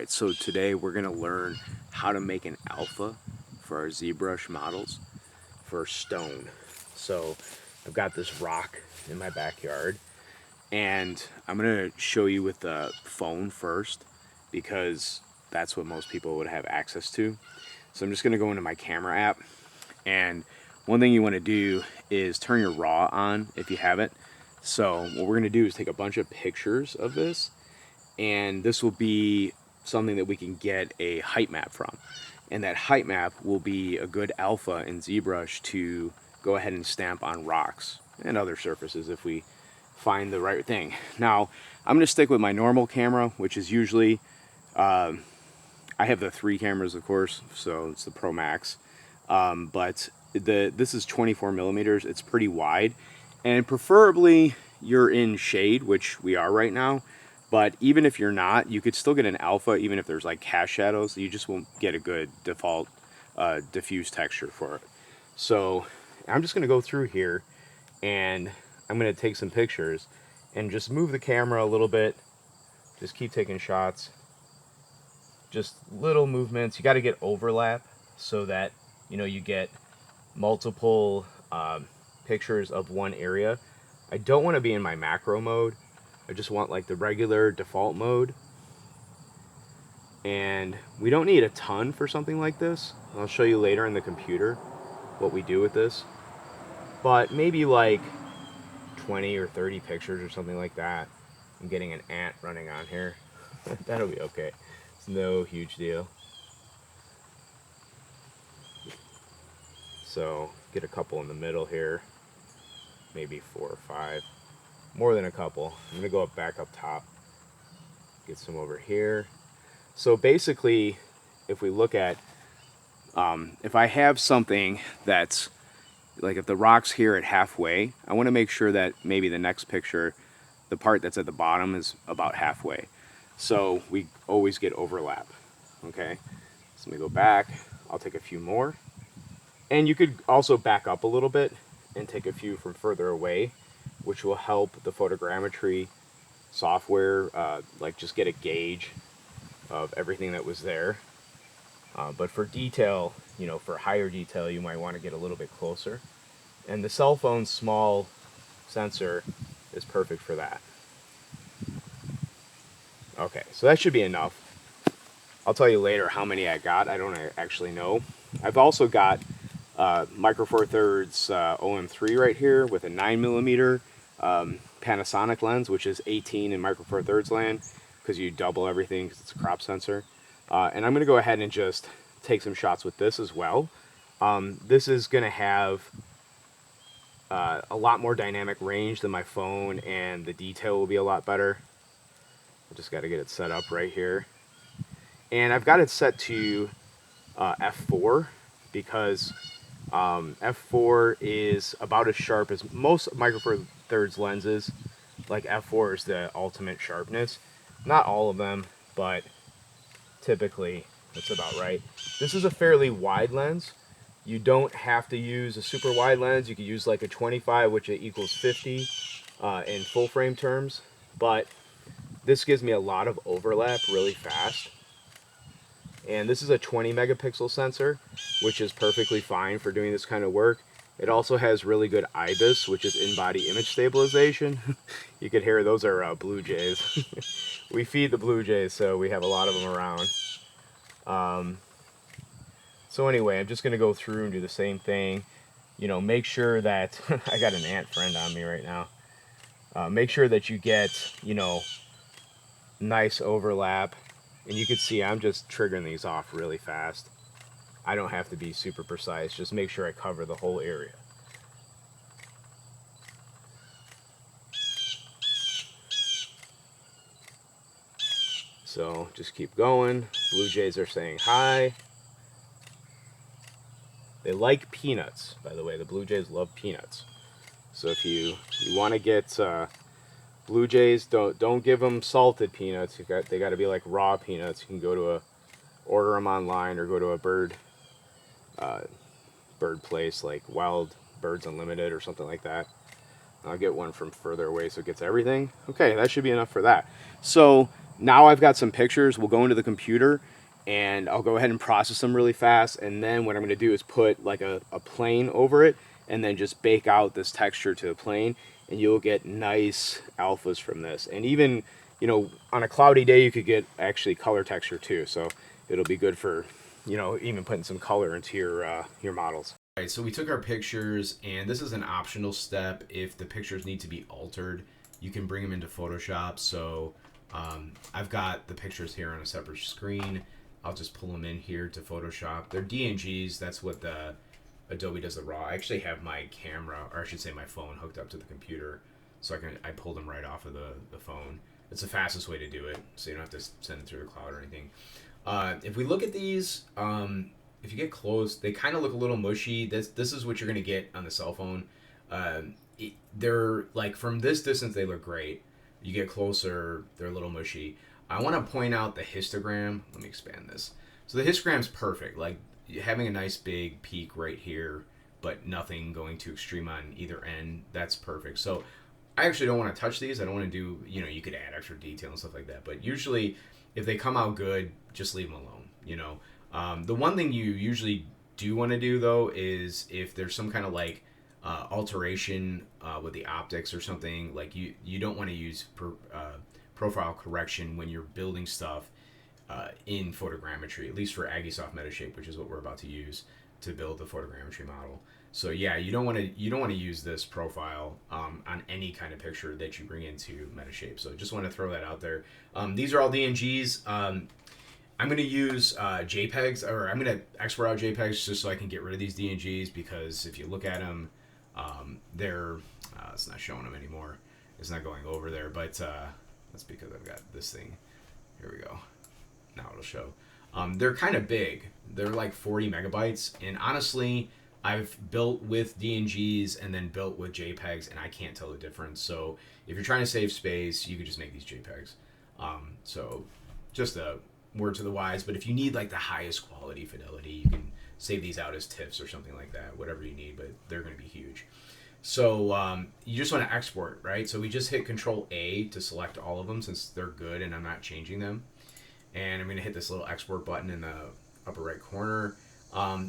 Alright, so today we're going to learn how to make an alpha for our ZBrush models for stone. So I've got this rock in my backyard, and I'm going to show you with the phone first because that's what most people would have access to. So I'm just going to go into my camera app, and one thing you want to do is turn your RAW on if you have it. So what we're going to do is take a bunch of pictures of this, and this will be something that we can get a height map from, and that height map will be a good alpha in ZBrush to go ahead and stamp on rocks and other surfaces if we find the right thing. Now I'm going to stick with my normal camera, which is usually I have the 3 cameras, of course, so it's the Pro Max, but this is 24 millimeters. It's pretty wide, and preferably you're in shade, which we are right now. But even if you're not, you could still get an alpha even if there's like cast shadows. You just won't get a good default diffuse texture for it. So I'm just going to go through here, and I'm going to take some pictures and just move the camera a little bit. Just keep taking shots. Just little movements. You got to get overlap so that you get multiple pictures of one area. I don't want to be in my macro mode. I just want like the regular default mode, and we don't need a ton for something like this. I'll show you later in the computer what we do with this, but maybe like 20 or 30 pictures or something like that. I'm getting an ant running on here. That'll be okay. It's no huge deal. So get a couple in the middle here, maybe 4 or 5. More than a couple. I'm gonna go back up top, get some over here. So basically, if we look at, if I have something that's like, if the rock's here at halfway, I want to make sure that maybe the next picture, the part that's at the bottom, is about halfway. So we always get overlap. Okay, so let me go back. I'll take a few more, and you could also back up a little bit and take a few from further away, which will help the photogrammetry software like just get a gauge of everything that was there. But for detail, for higher detail, you might want to get a little bit closer. And the cell phone's small sensor is perfect for that. Okay, so that should be enough. I'll tell you later how many I got. I don't actually know. I've also got Micro Four Thirds OM3 right here with a 9mm Panasonic lens, which is 18 in Micro Four Thirds land, because you double everything because it's a crop sensor. And I'm going to go ahead and just take some shots with this as well. This is going to have a lot more dynamic range than my phone, and the detail will be a lot better. I just got to get it set up right here. And I've got it set to f4 because f4 is about as sharp as most Micro Four Thirds lenses. Like, f4 is the ultimate sharpness. Not all of them, but typically that's about right. This is a fairly wide lens. You don't have to use a super wide lens. You could use like a 25, which equals 50 in full frame terms, but this gives me a lot of overlap really fast. And this is a 20 megapixel sensor, which is perfectly fine for doing this kind of work. It also has really good IBIS, which is in-body image stabilization. You could hear those are blue jays. We feed the blue jays, so we have a lot of them around. So anyway, I'm just going to go through and do the same thing. Make sure that I got an ant friend on me right now. Make sure that you get, nice overlap. And you can see I'm just triggering these off really fast. I don't have to be super precise. Just make sure I cover the whole area. So just keep going. Blue jays are saying hi. They like peanuts, by the way. The blue jays love peanuts. So if you want to get blue jays, don't give them salted peanuts. They got to be like raw peanuts. You can go to order them online, or go to a bird place like Wild Birds Unlimited or something like that. I'll get one from further away so it gets everything. Okay, that should be enough for that. So now I've got some pictures. We'll go into the computer and I'll go ahead and process them really fast. And then what I'm going to do is put like a plane over it and then just bake out this texture to the plane. And you'll get nice alphas from this. And even, you know, on a cloudy day, you could get actually color texture too. So it'll be good for, you know, even putting some color into your models. All right, so we took our pictures, and this is an optional step. If the pictures need to be altered, you can bring them into Photoshop. So I've got the pictures here on a separate screen. I'll just pull them in here to Photoshop. They're DNGs. That's what the Adobe does the raw. I actually have my camera, or I should say my phone, hooked up to the computer, so I pull them right off of the phone. It's the fastest way to do it, so you don't have to send it through the cloud or anything. If we look at these, if you get close, they kind of look a little mushy. This is what you're going to get on the cell phone. They're like, from this distance, they look great. You get closer, they're a little mushy. I want to point out the histogram. Let me expand this. So the histogram's perfect. Like having a nice big peak right here, but nothing going too extreme on either end. That's perfect. So I actually don't want to touch these. I don't want to do, you know, you could add extra detail and stuff like that. But usually, if they come out good, just leave them alone, you know. The one thing you usually do want to do, though, is if there's some kind of like alteration with the optics or something, like you don't want to use profile correction when you're building stuff in photogrammetry, at least for Agisoft Metashape, which is what we're about to use to build the photogrammetry model. So yeah, you don't want to use this profile on any kind of picture that you bring into Metashape. So just want to throw that out there. These are all DNGs. I'm going to use JPEGs, or I'm going to export out JPEGs just so I can get rid of these DNGs, because if you look at them, they're, it's not showing them anymore. It's not going over there, but that's because I've got this thing. Here we go. Now it'll show. They're kind of big. They're like 40 megabytes. And honestly, I've built with DNGs and then built with JPEGs, and I can't tell the difference. So if you're trying to save space, you could just make these JPEGs. So just a word to the wise, but if you need like the highest quality fidelity, you can save these out as TIFFs or something like that, whatever you need, but they're going to be huge. So you just want to export, right? So we just hit Control A to select all of them since they're good and I'm not changing them. And I'm going to hit this little export button in the upper right corner.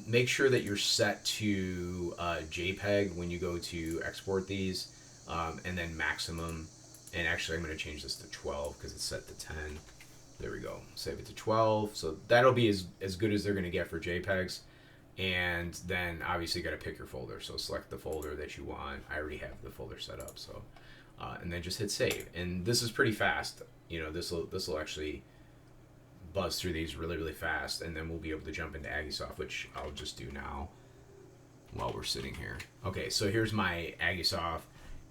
Make sure that you're set to JPEG when you go to export these, and then maximum. And actually I'm going to change this to 12 because it's set to 10. There we go. Save it to 12. So that'll be as good as they're going to get for JPEGs. And then obviously you got to pick your folder. So select the folder that you want. I already have the folder set up. So and then just hit save. And this is pretty fast. You know, this will actually buzz through these really, really fast. And then we'll be able to jump into Agisoft, which I'll just do now while we're sitting here. Okay, so here's my Agisoft.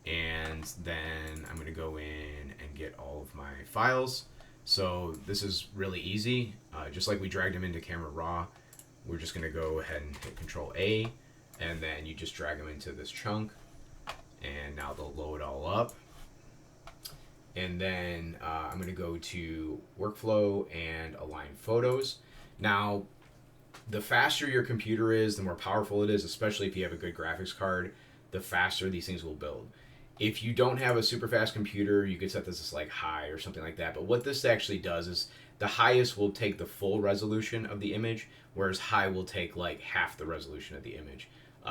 And then I'm going to go in and get all of my files. So this is really easy. Just like we dragged them into Camera Raw, we're just going to go ahead and hit Control A, and then you just drag them into this chunk, and now they'll load all up. And then I'm going to go to Workflow and Align Photos. Now, the faster your computer is, the more powerful it is, especially if you have a good graphics card, the faster these things will build. If you don't have a super fast computer, you could set this as like high or something like that. But what this actually does is the highest will take the full resolution of the image, whereas high will take like half the resolution of the image.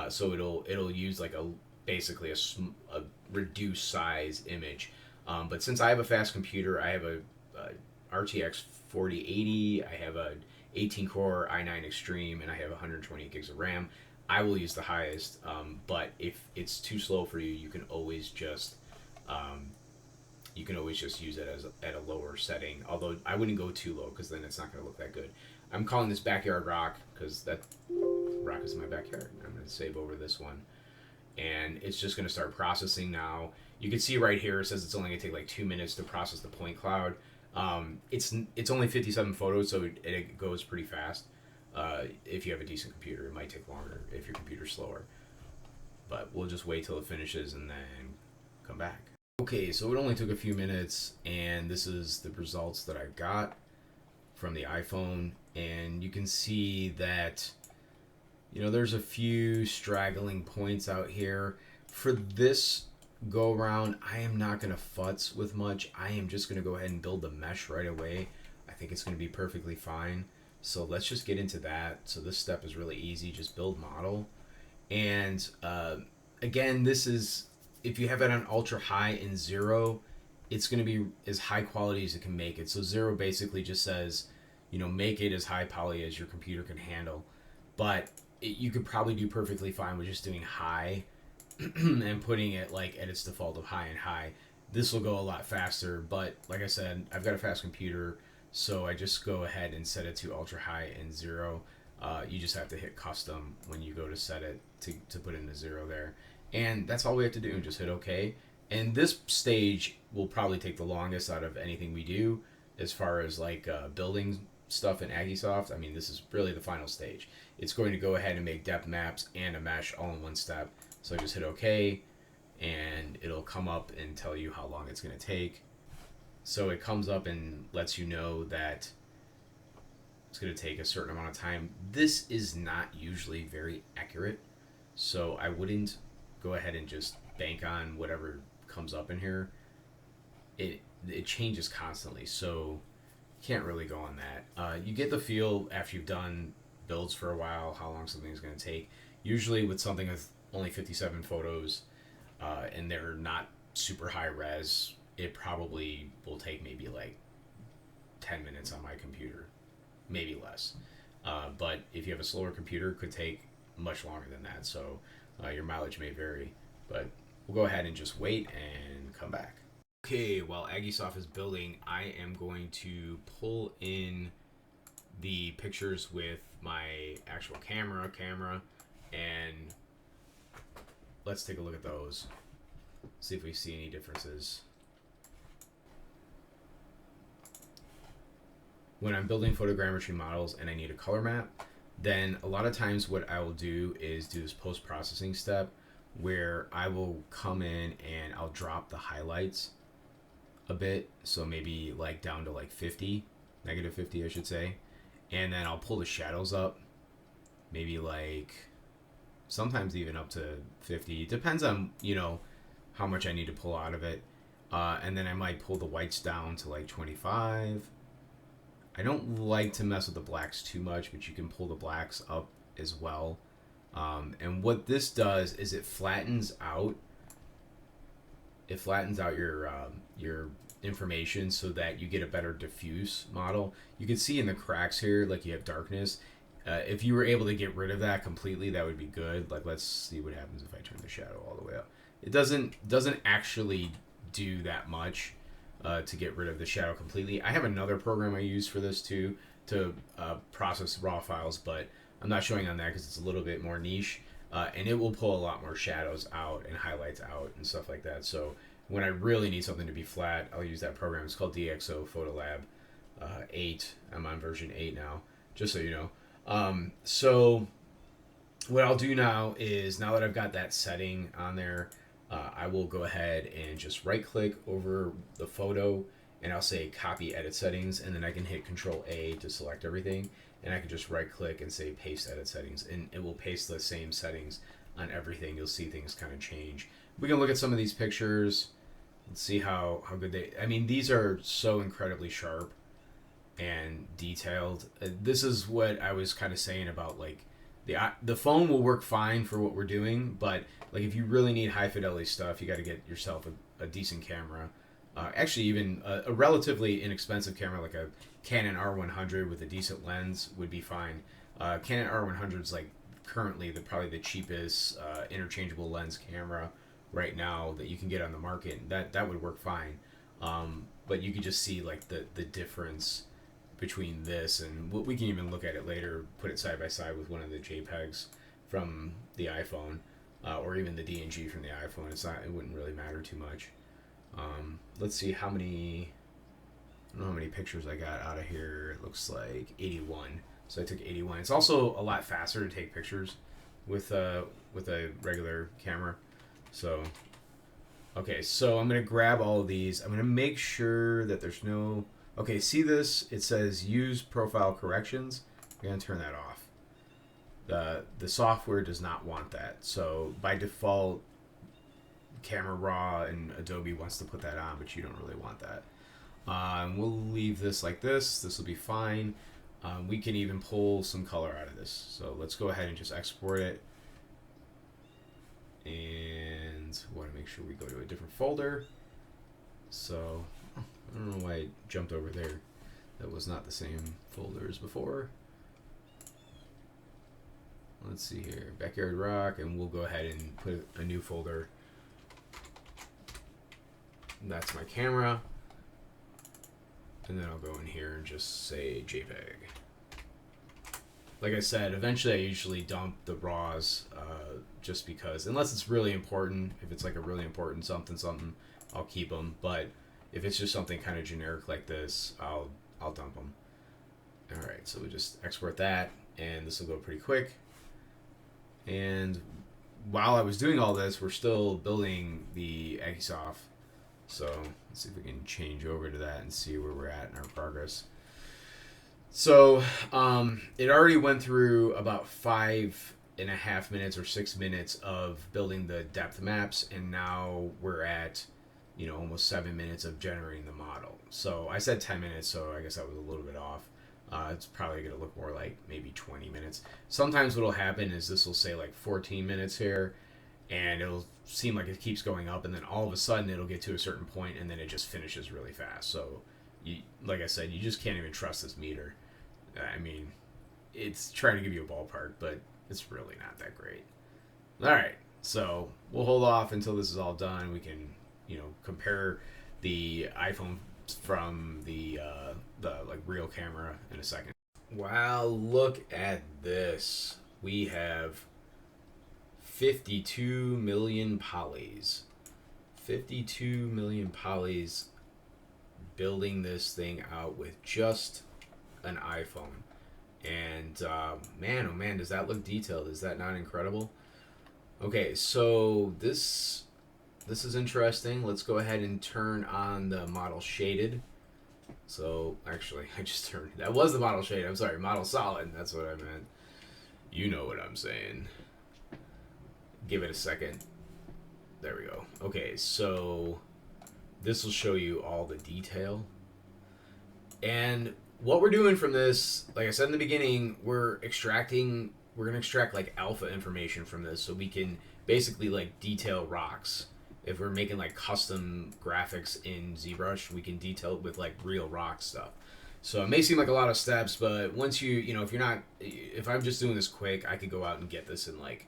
So it'll use like basically a reduced size image. But since I have a fast computer, I have a RTX 4080, I have a 18-core i9 Extreme, and I have 128 gigs of RAM. I will use the highest, but if it's too slow for you, you can always just use it as at a lower setting. Although I wouldn't go too low because then it's not going to look that good. I'm calling this backyard rock because that rock is in my backyard. I'm going to save over this one, and it's just going to start processing now. You can see right here it says it's only going to take like 2 minutes to process the point cloud. It's only 57 photos, so it goes pretty fast. If you have a decent computer, it might take longer if your computer's slower. But we'll just wait till it finishes and then come back. Okay, so it only took a few minutes, and this is the results that I got from the iPhone. And you can see that, you know, there's a few straggling points out here. For this go around. I am not going to futz with much. I am just going to go ahead and build the mesh right away. I think it's going to be perfectly fine. So let's just get into that. So this step is really easy. Just build model. And again, this is, if you have it on ultra high and 0, it's going to be as high quality as it can make it. So 0 basically just says, you know, make it as high poly as your computer can handle. But you could probably do perfectly fine with just doing high and putting it like at its default of high and high. This will go a lot faster, but like I said, I've got a fast computer, so I just go ahead and set it to ultra high and 0. You just have to hit custom when you go to set it to put in the 0 there. And that's all we have to do, just hit OK. And this stage will probably take the longest out of anything we do as far as like building stuff in Agisoft. I mean, this is really the final stage. It's going to go ahead and make depth maps and a mesh all in one step. So just hit OK, and it'll come up and tell you how long it's going to take. So it comes up and lets you know that it's going to take a certain amount of time. This is not usually very accurate, so I wouldn't go ahead and just bank on whatever comes up in here. It changes constantly, so you can't really go on that. You get the feel after you've done builds for a while how long something's going to take. Usually with something with only 57 photos and they're not super high res, it probably will take maybe like 10 minutes on my computer, maybe less. But if you have a slower computer, it could take much longer than that, so your mileage may vary. But we'll go ahead and just wait and come back. Okay, while Agisoft is building, I am going to pull in the pictures with my actual camera, and let's take a look at those. See if we see any differences. When I'm building photogrammetry models and I need a color map, then a lot of times what I will do is do this post-processing step where I will come in and I'll drop the highlights a bit, so maybe like down to like 50, negative 50 I should say, and then I'll pull the shadows up, maybe like sometimes even up to 50. It depends on, you know, how much I need to pull out of it. And then I might pull the whites down to like 25. I don't like to mess with the blacks too much, but you can pull the blacks up as well. And what this does is it flattens out your information so that you get a better diffuse model. You can see in the cracks here, like you have darkness. If you were able to get rid of that completely, that would be good. Like, let's see what happens if I turn the shadow all the way up. It doesn't actually do that much to get rid of the shadow completely. I have another program I use for this too, to process raw files, but I'm not showing on that because it's a little bit more niche, and it will pull a lot more shadows out and highlights out and stuff like that. So when I really need something to be flat, I'll use that program. It's called DxO Photolab 8. I'm on version 8 now, just so you know. So what I'll do now is, now that I've got that setting on there, I will go ahead and just right click over the photo and I'll say copy edit settings, and then I can hit Control A to select everything, and I can just right click and say paste edit settings, and it will paste the same settings on everything. You'll see things kind of change. We can look at some of these pictures and see how good they, I mean, these are so incredibly sharp and detailed. This is what I was kind of saying about, like, the phone will work fine for what we're doing, but like if you really need high fidelity stuff, you got to get yourself a decent camera. Actually, even a relatively inexpensive camera like a Canon R100 with a decent lens would be fine. Canon R100 is like currently probably the cheapest interchangeable lens camera right now that you can get on the market. That would work fine. But you could just see like the difference between this and what we can even look at it later, put it side by side with one of the JPEGs from the iPhone, or even the DNG from the iPhone. It wouldn't really matter too much. Let's see how many, I don't know how many pictures I got out of here. It looks like 81. So I took 81. It's also a lot faster to take pictures with a regular camera. So, okay, so I'm going to grab all of these. I'm going to make sure that there's no, okay, see this? It says use profile corrections. I'm going to turn that off. The software does not want that. So by default, Camera Raw and Adobe wants to put that on, but you don't really want that. We'll leave this like this. This will be fine. We can even pull some color out of this. So let's go ahead and just export it. And we want to make sure we go to a different folder. So I don't know why it jumped over there. That was not the same folder as before. Let's see here, Backyard Rock, and we'll go ahead and put a new folder. That's my camera. And then I'll go in here and just say JPEG. Like I said, eventually I usually dump the RAWs just because, unless it's really important, if it's like a really important something, I'll keep them. But if it's just something kind of generic like this, I'll dump them. All right, so we just export that, and this will go pretty quick. And while I was doing all this, we're still building the Agisoft. So let's see if we can change over to that and see where we're at in our progress. So it already went through about 5.5 minutes or 6 minutes of building the depth maps, and now we're at, you know, almost 7 minutes of generating the model. So I said 10 minutes, so I guess I was a little bit off. It's probably going to look more like maybe 20 minutes. Sometimes what will happen is this will say like 14 minutes here, and it'll seem like it keeps going up, and then all of a sudden it'll get to a certain point, and then it just finishes really fast. So, like I said, you just can't even trust this meter. I mean, it's trying to give you a ballpark, but it's really not that great. All right, so we'll hold off until this is all done. We can, you know, compare the iPhone from the like real camera in a second. Wow, look at this. We have 52 million polys. 52 million polys building this thing out with just an iPhone. And man, oh man, does that look detailed? Is that not incredible? Okay, so this is interesting. Let's go ahead and turn on the model shaded. So actually, I just turned, that was the model shaded. I'm sorry, model solid. That's what I meant. You know what I'm saying. Give it a second. There we go. Okay, so this will show you all the detail. And what we're doing from this, like I said in the beginning, we're going to extract like alpha information from this so we can basically like detail rocks. If we're making like custom graphics in ZBrush, we can detail it with like real rock stuff. So it may seem like a lot of steps, but once if I'm just doing this quick, I could go out and get this in like,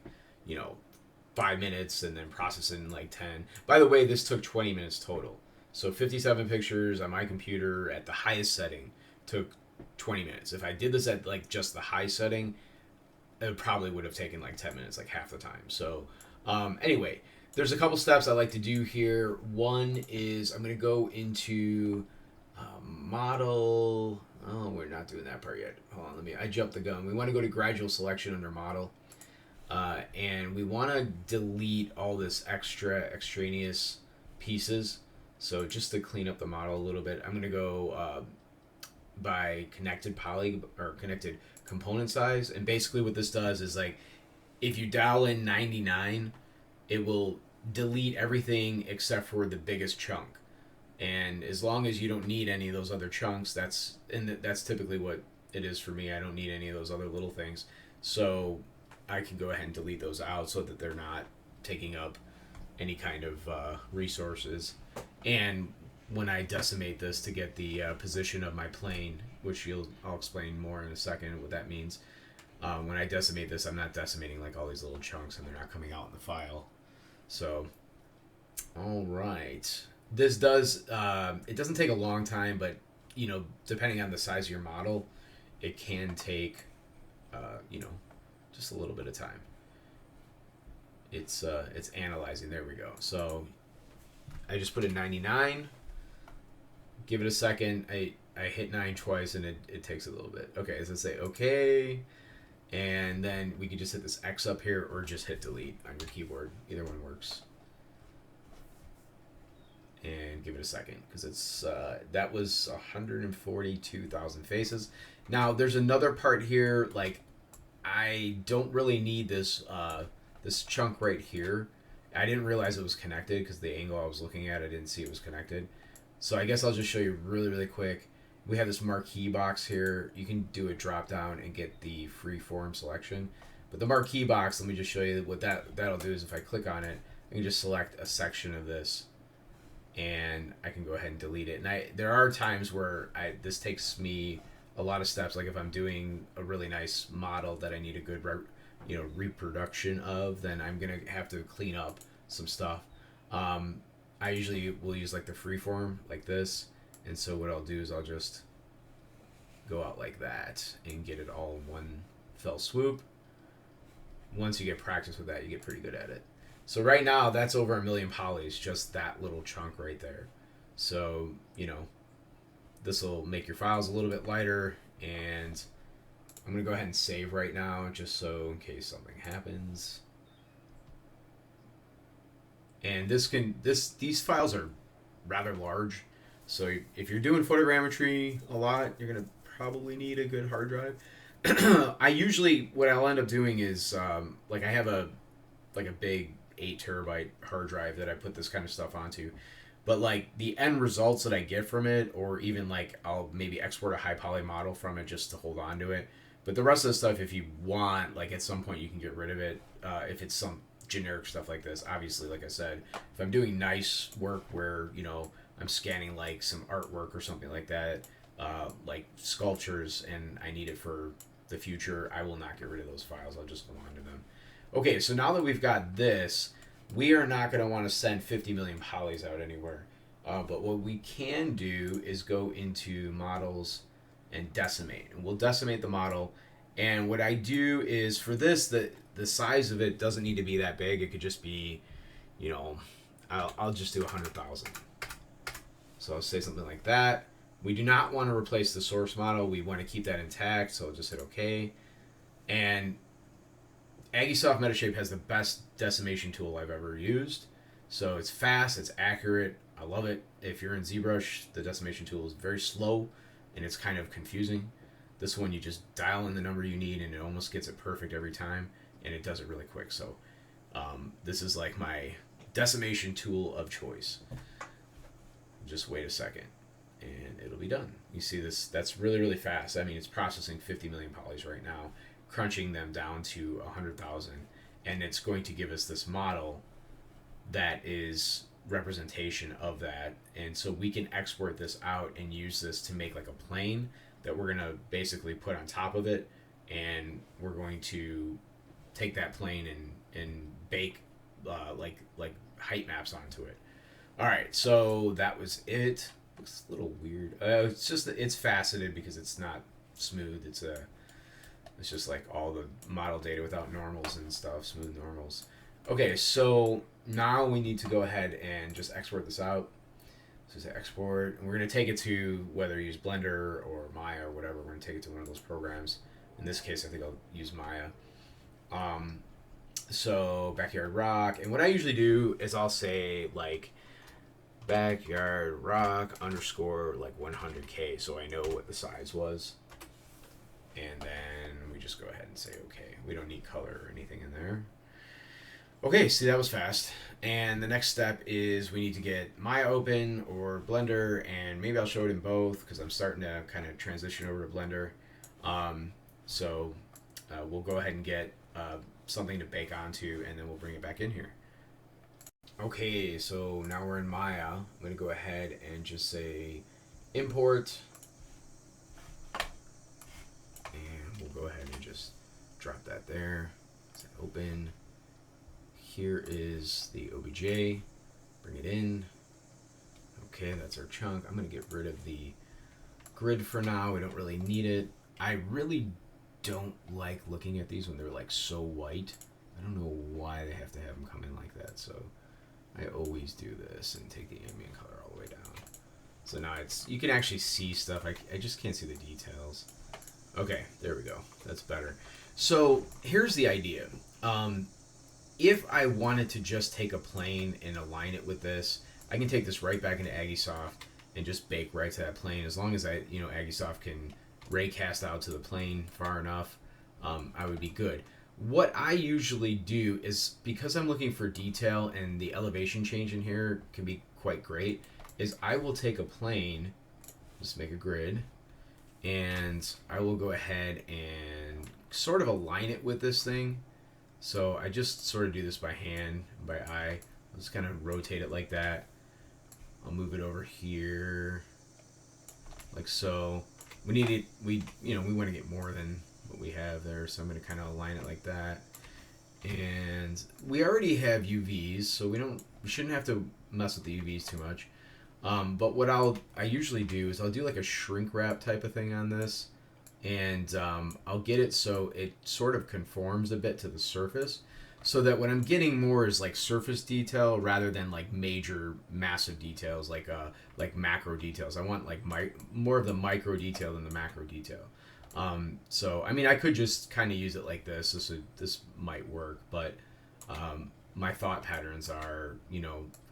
5 minutes and then process it in like 10. By the way, this took 20 minutes total. So 57 pictures on my computer at the highest setting took 20 minutes. If I did this at like just the high setting, it probably would have taken like 10 minutes, like half the time. So anyway, there's a couple steps I like to do here. One is I'm going to go into model. Oh, we're not doing that part yet. Hold on, I jumped the gun. We want to go to gradual selection under model. And we want to delete all this extraneous pieces. So just to clean up the model a little bit, I'm going to go by connected poly or connected component size. And basically what this does is like, if you dial in 99, it will delete everything except for the biggest chunk. And as long as you don't need any of those other chunks, that's typically what it is for me. I don't need any of those other little things. So I can go ahead and delete those out so that they're not taking up any kind of resources. And when I decimate this to get the position of my plane, which I'll explain more in a second what that means. When I decimate this, I'm not decimating like all these little chunks and they're not coming out in the file. So, all right. This does, it doesn't take a long time, but, depending on the size of your model, it can take, just a little bit of time. It's analyzing. There we go. So I just put in 99. Give it a second. I hit 9 twice and it takes a little bit. Okay, so let's say okay. And then we can just hit this X up here or just hit delete on your keyboard. Either one works. And give it a second because it's that was 142,000 faces. Now there's another part here, like I don't really need this this chunk right here. I didn't realize it was connected because the angle I was looking at, I didn't see it was connected. So I guess I'll just show you really, really quick. We have this marquee box here. You can do a drop down and get the freeform selection. But the marquee box, let me just show you what that'll do is if I click on it, I can just select a section of this and I can go ahead and delete it. And there are times where this takes me a lot of steps, like if I'm doing a really nice model that I need a good reproduction of, then I'm gonna have to clean up some stuff. I usually will use like the freeform like this, and so what I'll do is I'll just go out like that and get it all in one fell swoop. Once you get practice with that, you get pretty good at it. So right now that's over 1 million polys, just that little chunk right there. So, you know, this will make your files a little bit lighter, and I'm going to go ahead and save right now just so in case something happens. And these files are rather large. So if you're doing photogrammetry a lot, you're going to probably need a good hard drive. What I'll end up doing is like I have a big 8 terabyte hard drive that I put this kind of stuff onto. But like the end results that I get from it, or even like I'll maybe export a high poly model from it just to hold on to it. But the rest of the stuff, if you want, like at some point you can get rid of it. If it's some generic stuff like this, obviously, like I said, if I'm doing nice work where, you know, I'm scanning like some artwork or something like that, like sculptures, and I need it for the future, I will not get rid of those files. I'll just hold on to them. Okay, so now that we've got this, we are not going to want to send 50 million polys out anywhere. But what we can do is go into models and decimate. And we'll decimate the model. And what I do is for this, the size of it doesn't need to be that big. It could just be, you know, I'll just do 100,000. So I'll say something like that. We do not want to replace the source model. We want to keep that intact. So I'll just hit OK. And Agisoft Metashape has the best decimation tool I've ever used. So it's fast, it's accurate. I love it. If you're in ZBrush, the decimation tool is very slow and it's kind of confusing. This one, you just dial in the number you need and it almost gets it perfect every time, and it does it really quick. So this is like my decimation tool of choice. Just wait a second and it'll be done. You see this? That's really, really fast. I mean, it's processing 50 million polys right now, crunching them down to 100,000, and it's going to give us this model that is representation of that. And so we can export this out and use this to make like a plane that we're going to basically put on top of it, and we're going to take that plane and bake like height maps onto it. All right, so that was it. Looks a little weird. It's just that it's faceted because it's not smooth. It's just like all the model data without normals and stuff, smooth normals. Okay, so now we need to go ahead and just export this out. So say export, and we're going to take it to, whether you use Blender or Maya or whatever, we're going to take it to one of those programs. In this case, I think I'll use Maya. So backyard rock, and what I usually do is I'll say like backyard rock underscore like 100K, so I know what the size was. And then we just go ahead and say okay. We don't need color or anything in there. Okay, see, that was fast. And the next step is we need to get Maya open or Blender, and maybe I'll show it in both because I'm starting to kind of transition over to Blender. We'll go ahead and get something to bake onto, and then we'll bring it back in here. Okay, so now we're in Maya. I'm going to go ahead and just say import. And we'll go ahead and just drop that there. Say open. Here is the OBJ. Bring it in. Okay, that's our chunk. I'm going to get rid of the grid for now. We don't really need it. I really don't like looking at these when they're like so white. I don't know why they have to have them come in like that. So I always do this and take the ambient color all the way down. So now you can actually see stuff. I just can't see the details. Okay, there we go. That's better. So here's the idea. If I wanted to just take a plane and align it with this, I can take this right back into Agisoft and just bake right to that plane. As long as Agisoft can raycast out to the plane far enough, I would be good. What I usually do is, because I'm looking for detail and the elevation change in here can be quite great, is I will take a plane, just make a grid, and I will go ahead and sort of align it with this thing. So I just sort of do this by hand, by eye. I'll just kind of rotate it like that. I'll move it over here, like so. We need it. We want to get more than what we have there, so I'm going to kind of align it like that. And we already have UVs, so we shouldn't have to mess with the UVs too much. But what I usually do is I'll do like a shrink wrap type of thing on this, and I'll get it so it sort of conforms a bit to the surface, so that what I'm getting more is like surface detail rather than like major massive details like macro details. I want like more of the micro detail than the macro detail. So I mean I could just kind of use it like this. This might work, but my thought patterns are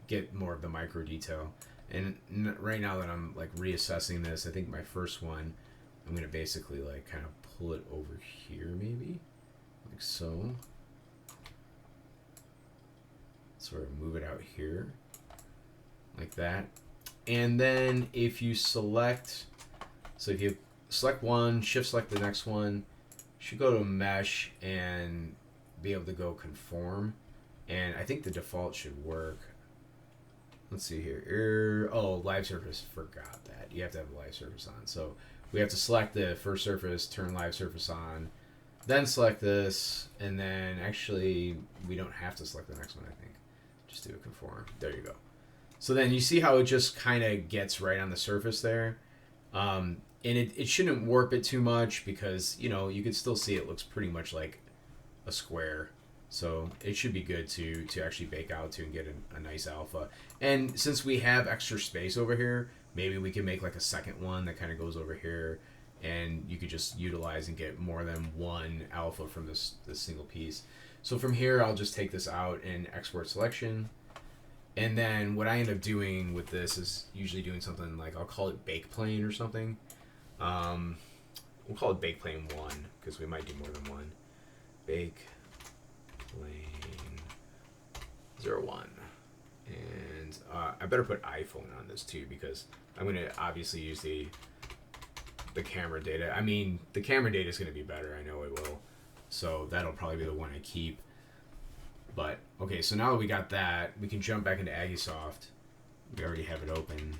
get more of the micro detail. And right now that I'm like reassessing this, I think my first one, I'm gonna basically like kind of pull it over here, maybe like so. Sort of move it out here, like that. And then if you select, so if you select one, shift select the next one, you should go to mesh and be able to go conform. And I think the default should work. Let's see here. Oh, live surface. Forgot that. You have to have a live surface on. So we have to select the first surface, turn live surface on, then select this, and then actually we don't have to select the next one, I think. Just do a conform. There you go. So then you see how it just kind of gets right on the surface there. And it shouldn't warp it too much because, you could still see it looks pretty much like a square. So it should be good to actually bake out to and get a nice alpha. And since we have extra space over here, maybe we can make like a second one that kind of goes over here, and you could just utilize and get more than one alpha from this single piece. So from here, I'll just take this out and export selection. And then what I end up doing with this is usually doing something like, I'll call it bake plane or something. We'll call it bake plane 1 because we might do more than one. Bake plane 01. And I better put iPhone on this too because I'm going to obviously use the camera data. I mean, the camera data is going to be better. I know it will. So that'll probably be the one I keep. But, okay, so now that we got that, we can jump back into Agisoft. We already have it open.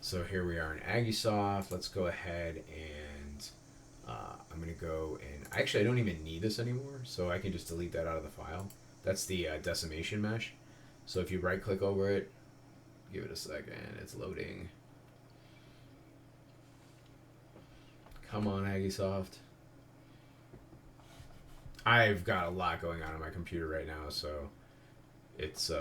So here we are in Agisoft. Let's go ahead and I'm going to go and... Actually, I don't even need this anymore, so I can just delete that out of the file. That's the decimation mesh. So if you right-click over it, give it a second. It's loading. Come on, Agisoft. I've got a lot going on my computer right now, so it's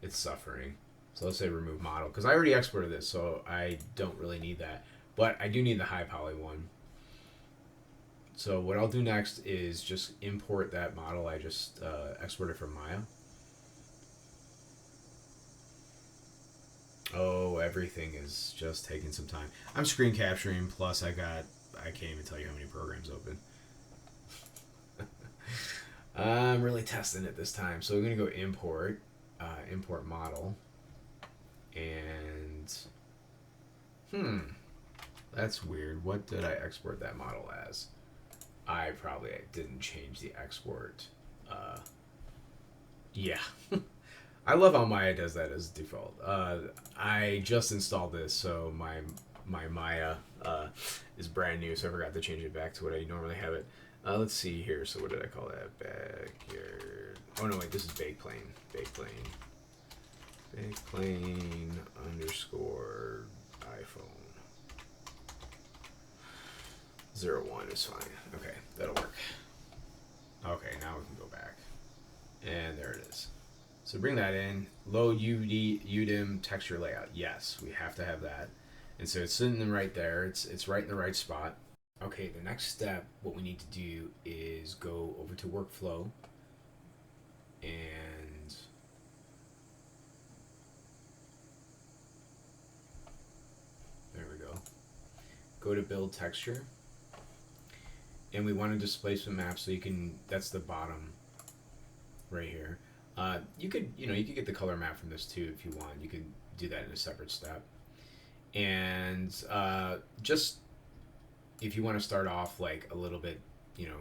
suffering. So let's say remove model, because I already exported this, so I don't really need that. But I do need the high poly one. So what I'll do next is just import that model I just exported from Maya. Oh, everything is just taking some time. I'm screen capturing, plus I can't even tell you how many programs open. I'm really testing it this time. So we're going to go import, import model. And, that's weird. What did I export that model as? I probably didn't change the export. Yeah. I love how Maya does that as default. I just installed this, so my Maya is brand new, so I forgot to change it back to what I normally have it. Let's see here. So what did I call that? Backyard. Oh no, wait. This is bake plane. Bake plane. Bake plane underscore iPhone 01 is fine. Okay, that'll work. Okay, now we can go back, and there it is. So bring that in. Low UDIM texture layout. Yes, we have to have that. And so it's sitting right there. It's right in the right spot. Okay, the next step, what we need to do is go over to workflow and there we go. Go to build texture and we want a displacement map, so you can, that's the bottom right here. You could, you could get the color map from this too if you want. You could do that in a separate step. And just if you want to start off like a little bit,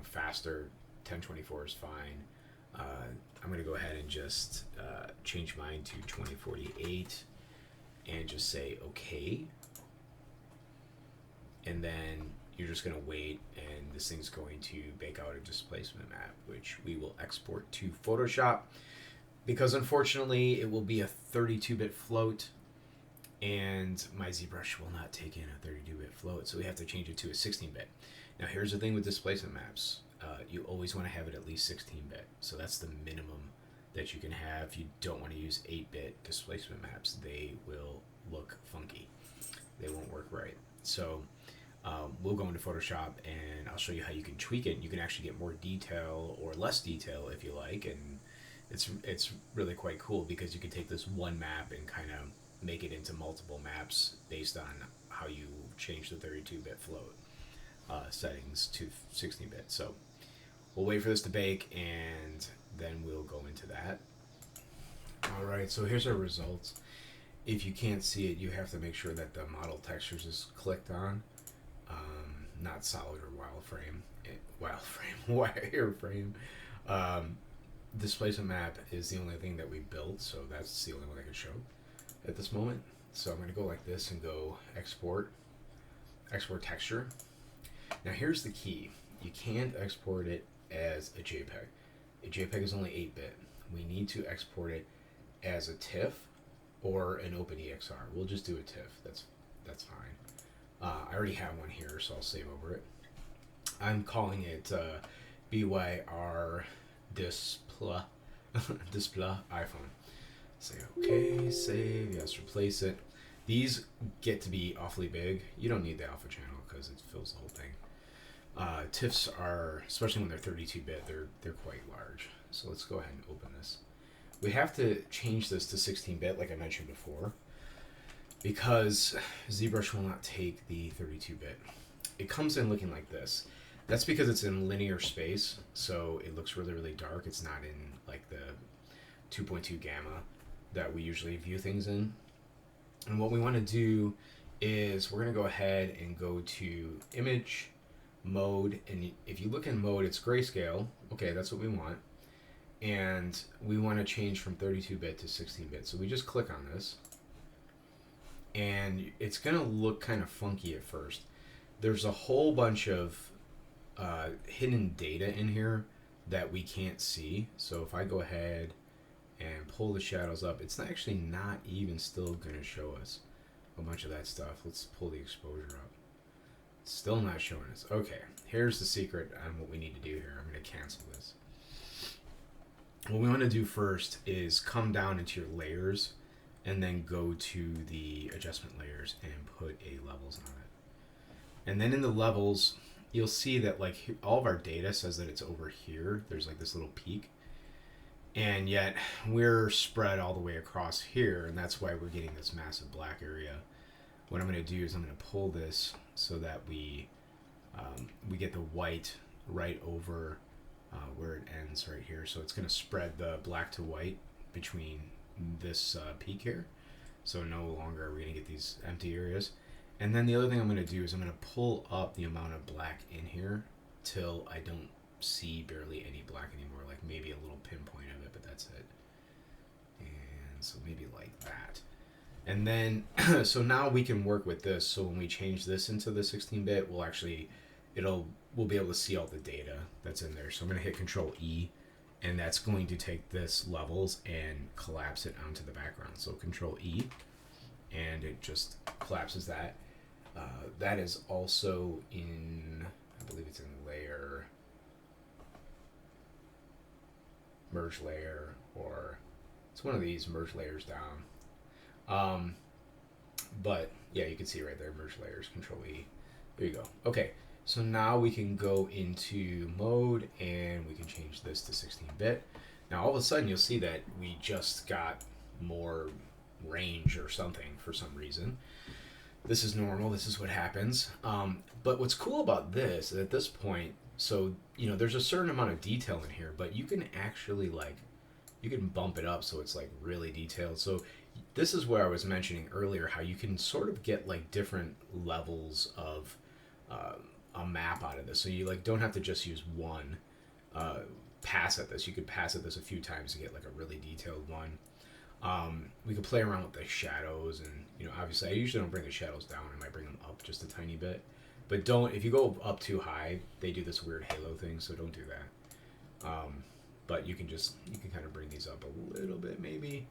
faster, 1024 is fine. I'm going to go ahead and just change mine to 2048 and just say okay. And then you're just going to wait, and this thing's going to bake out a displacement map, which we will export to Photoshop, because unfortunately it will be a 32-bit float, and my ZBrush will not take in a 32-bit float, so we have to change it to a 16-bit. Now here's the thing with displacement maps. You always want to have it at least 16-bit, so that's the minimum that you can have. You don't want to use 8-bit displacement maps. They will look funky. They won't work right. So we'll go into Photoshop, and I'll show you how you can tweak it. You can actually get more detail or less detail if you like, and it's really quite cool because you can take this one map and kind of make it into multiple maps based on how you change the 32-bit float settings to 16-bit. So we'll wait for this to bake, and then we'll go into that. Alright, so here's our results. If you can't see it, you have to make sure that the model textures is clicked on, not solid or wireframe. Displacement map is the only thing that we built, so that's the only one I can show at this moment. So I'm going to go like this and go export texture. Now here's the key. You can't export it as a JPEG. A JPEG is only 8-bit. We need to export it as a TIFF or an OpenEXR. We'll just do a TIFF. That's fine. I already have one here, so I'll save over it. I'm calling it BYR Display iPhone. Say okay, save, yes, replace it. These get to be awfully big. You don't need the alpha channel because it fills the whole thing. TIFFs are, especially when they're 32-bit, they're quite large. So let's go ahead and open this. We have to change this to 16-bit, like I mentioned before, because ZBrush will not take the 32-bit. It comes in looking like this. That's because it's in linear space, so it looks really, really dark. It's not in like the 2.2 gamma that we usually view things in. And what we want to do is we're going to go ahead and go to image mode, and if you look in mode, it's grayscale. Okay, that's what we want. And we want to change from 32-bit to 16-bit. So we just click on this, and it's going to look kind of funky at first. There's a whole bunch of hidden data in here that we can't see. So if I go ahead and pull the shadows up, it's actually not even still going to show us a bunch of that stuff. Let's pull the exposure up. It's still not showing us. Okay, here's the secret on what we need to do here. I'm going to cancel this. What we want to do first is come down into your layers and then go to the adjustment layers and put a levels on it. And then in the levels, you'll see that like all of our data says that it's over here. There's like this little peak. And yet we're spread all the way across here, and that's why we're getting this massive black area. What I'm going to do is I'm going to pull this so that we get the white right over where it ends right here. So it's going to spread the black to white between this peak here. So no longer are we going to get these empty areas. And then the other thing I'm going to do is I'm going to pull up the amount of black in here till I don't see barely any black anymore, like maybe a little pinpoint of it, but that's it. And so maybe like that. And then so now we can work with this. So when we change this into the 16-bit, we'll be able to see all the data that's in there. So I'm going to hit Control E, and that's going to take this levels and collapse it onto the background. So Control E, and it just collapses that. That is also in, I believe it's in layer, merge layer, or it's one of these merge layers down. But yeah, you can see right there, merge layers, Control E. There you go. Okay, so now we can go into mode and we can change this to 16-bit. Now all of a sudden you'll see that we just got more range or something for some reason. This is normal, this is what happens. But what's cool about this, at this point, So, you know, there's a certain amount of detail in here, but you can actually like, you can bump it up so it's like really detailed. So this is where I was mentioning earlier how you can sort of get like different levels of a map out of this. So you like don't have to just use one uh, pass at this. You could pass at this a few times to get like a really detailed one. We could play around with the shadows, and you know, obviously, I usually don't bring the shadows down. I might bring them up just a tiny bit, but don't. If you go up too high, they do this weird halo thing, so don't do that. But you can kind of bring these up a little bit, maybe.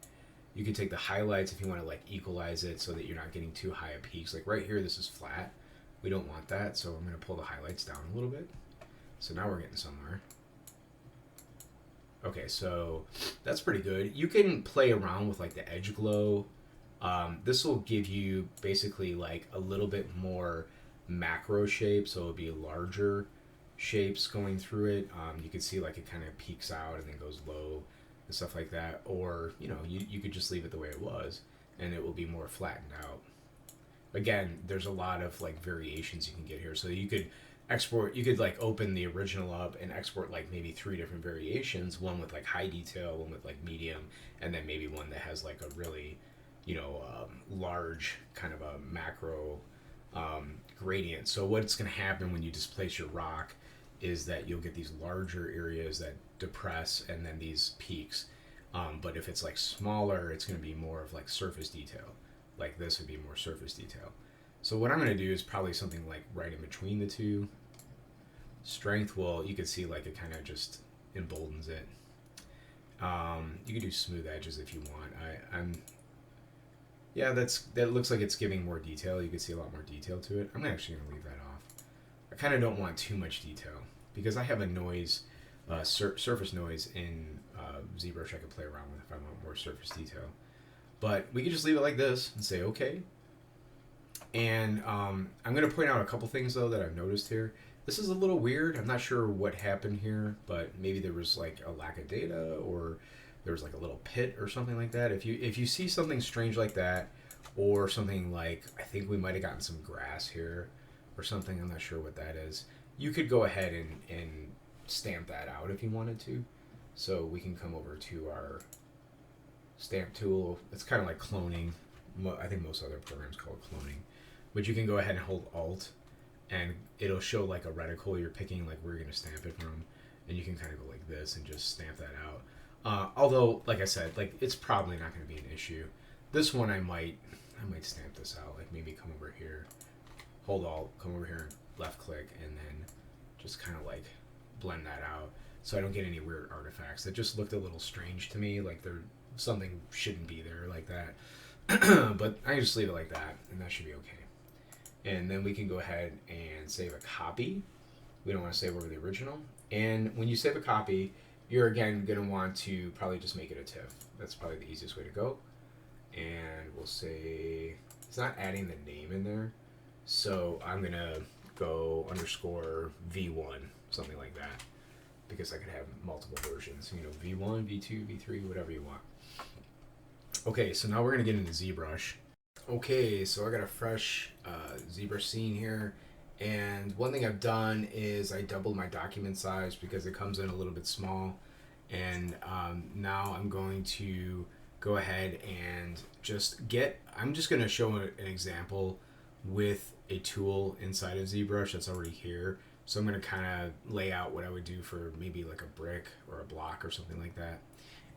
You can take the highlights if you want to like equalize it so that you're not getting too high at peaks. Like right here, this is flat. We don't want that, so I'm going to pull the highlights down a little bit. So now we're getting somewhere. Okay, so that's pretty good. You can play around with like the edge glow. This will give you basically like a little bit more macro shape, so it'll be larger shapes going through it. You can see like it kind of peaks out and then goes low and stuff like that. Or, you know, you could just leave it the way it was and it will be more flattened out. Again, there's a lot of like variations you can get here. So you could export, you could like open the original up and export like maybe 3 different variations, one with like high detail, one with like medium, and then maybe one that has like a really, you know, large kind of a macro gradient. So what's going to happen when you displace your rock is that you'll get these larger areas that depress and then these peaks. But if it's like smaller, it's going to be more of like surface detail. Like this would be more surface detail. So what I'm going to do is probably something like right in between the two. Strength will, you can see like it kind of just emboldens it. You can do smooth edges if you want. Yeah, that looks like it's giving more detail. You can see a lot more detail to it. I'm actually going to leave that off. I kind of don't want too much detail because I have a noise, surface noise in ZBrush I could play around with if I want more surface detail. But we can just leave it like this and say okay. And I'm going to point out a couple things though that I've noticed here. This is a little weird. I'm not sure what happened here, but maybe there was like a lack of data or there was like a little pit or something like that. If you see something strange like that, or something like, I think we might have gotten some grass here or something, I'm not sure what that is, you could go ahead and stamp that out if you wanted to. So we can come over to our stamp tool. It's kind of like cloning. I think most other programs call it cloning. But you can go ahead and hold Alt, and it'll show like a reticle you're picking, like where you're going to stamp it from. And you can kind of go like this and just stamp that out. Although, like I said, like it's probably not going to be an issue. This one I might stamp this out. Like maybe come over here, hold Alt, come over here and left click, and then just kind of like blend that out so I don't get any weird artifacts. That just looked a little strange to me, like something shouldn't be there like that. But I can just leave it like that, and that should be okay. And then we can go ahead and save a copy. We don't want to save over the original. And when you save a copy, you're again going to want to probably just make it a TIFF. That's probably the easiest way to go. And we'll say, it's not adding the name in there, so I'm going to go _ V1, something like that, because I could have multiple versions. You know, V1, V2, V3, whatever you want. Okay, so now we're going to get into ZBrush. Okay, so I got a fresh ZBrush scene here, and one thing I've done is I doubled my document size because it comes in a little bit small, and now I'm going to go ahead and I'm just going to show an example with a tool inside of ZBrush that's already here. So I'm going to kind of lay out what I would do for maybe like a brick or a block or something like that.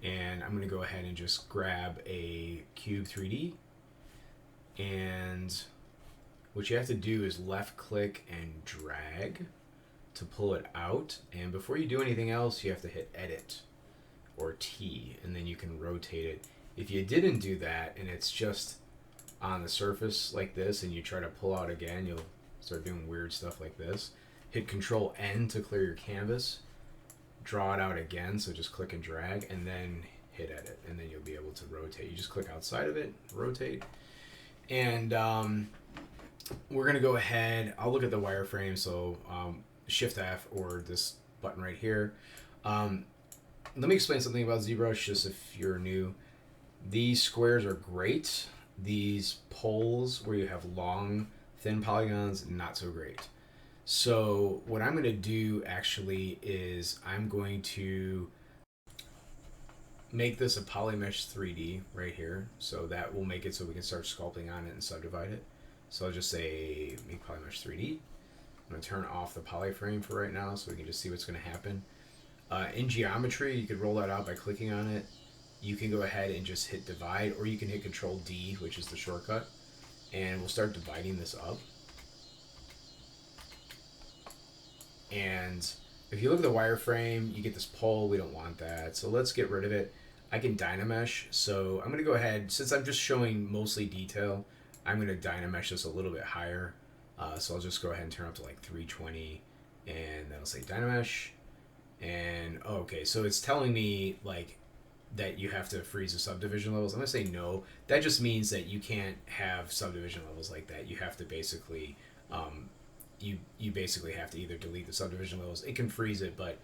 And I'm going to go ahead and just grab a Cube 3D. And what you have to do is left click and drag to pull it out. And before you do anything else, you have to hit Edit or T, and then you can rotate it. If you didn't do that and it's just on the surface like this and you try to pull out again, you'll start doing weird stuff like this. Hit Control N to clear your canvas. Draw it out again, so just click and drag, and then hit Edit, and then you'll be able to rotate. You just click outside of it, rotate, and we're going to go ahead. I'll look at the wireframe, so Shift F or this button right here. Let me explain something about ZBrush, just if you're new. These squares are great. These poles where you have long, thin polygons, not so great. So what I'm going to do actually is I'm going to make this a polymesh 3D right here. So that will make it so we can start sculpting on it and subdivide it. So I'll just say make polymesh 3D. I'm going to turn off the polyframe for right now so we can just see what's going to happen. In geometry, you could roll that out by clicking on it. You can go ahead and just hit divide, or you can hit Control D, which is the shortcut, and we'll start dividing this up. And if you look at the wireframe, you get this pole. We don't want that, so let's get rid of it. I can Dynamesh, so I'm going to go ahead, since I'm just showing mostly detail, I'm going to Dynamesh this a little bit higher. So I'll just go ahead and turn up to like 320, and that'll say Dynamesh. And okay, so it's telling me like that you have to freeze the subdivision levels. I'm gonna say no. That just means that you can't have subdivision levels like that. You have to basically, you basically have to either delete the subdivision levels. It can freeze it, but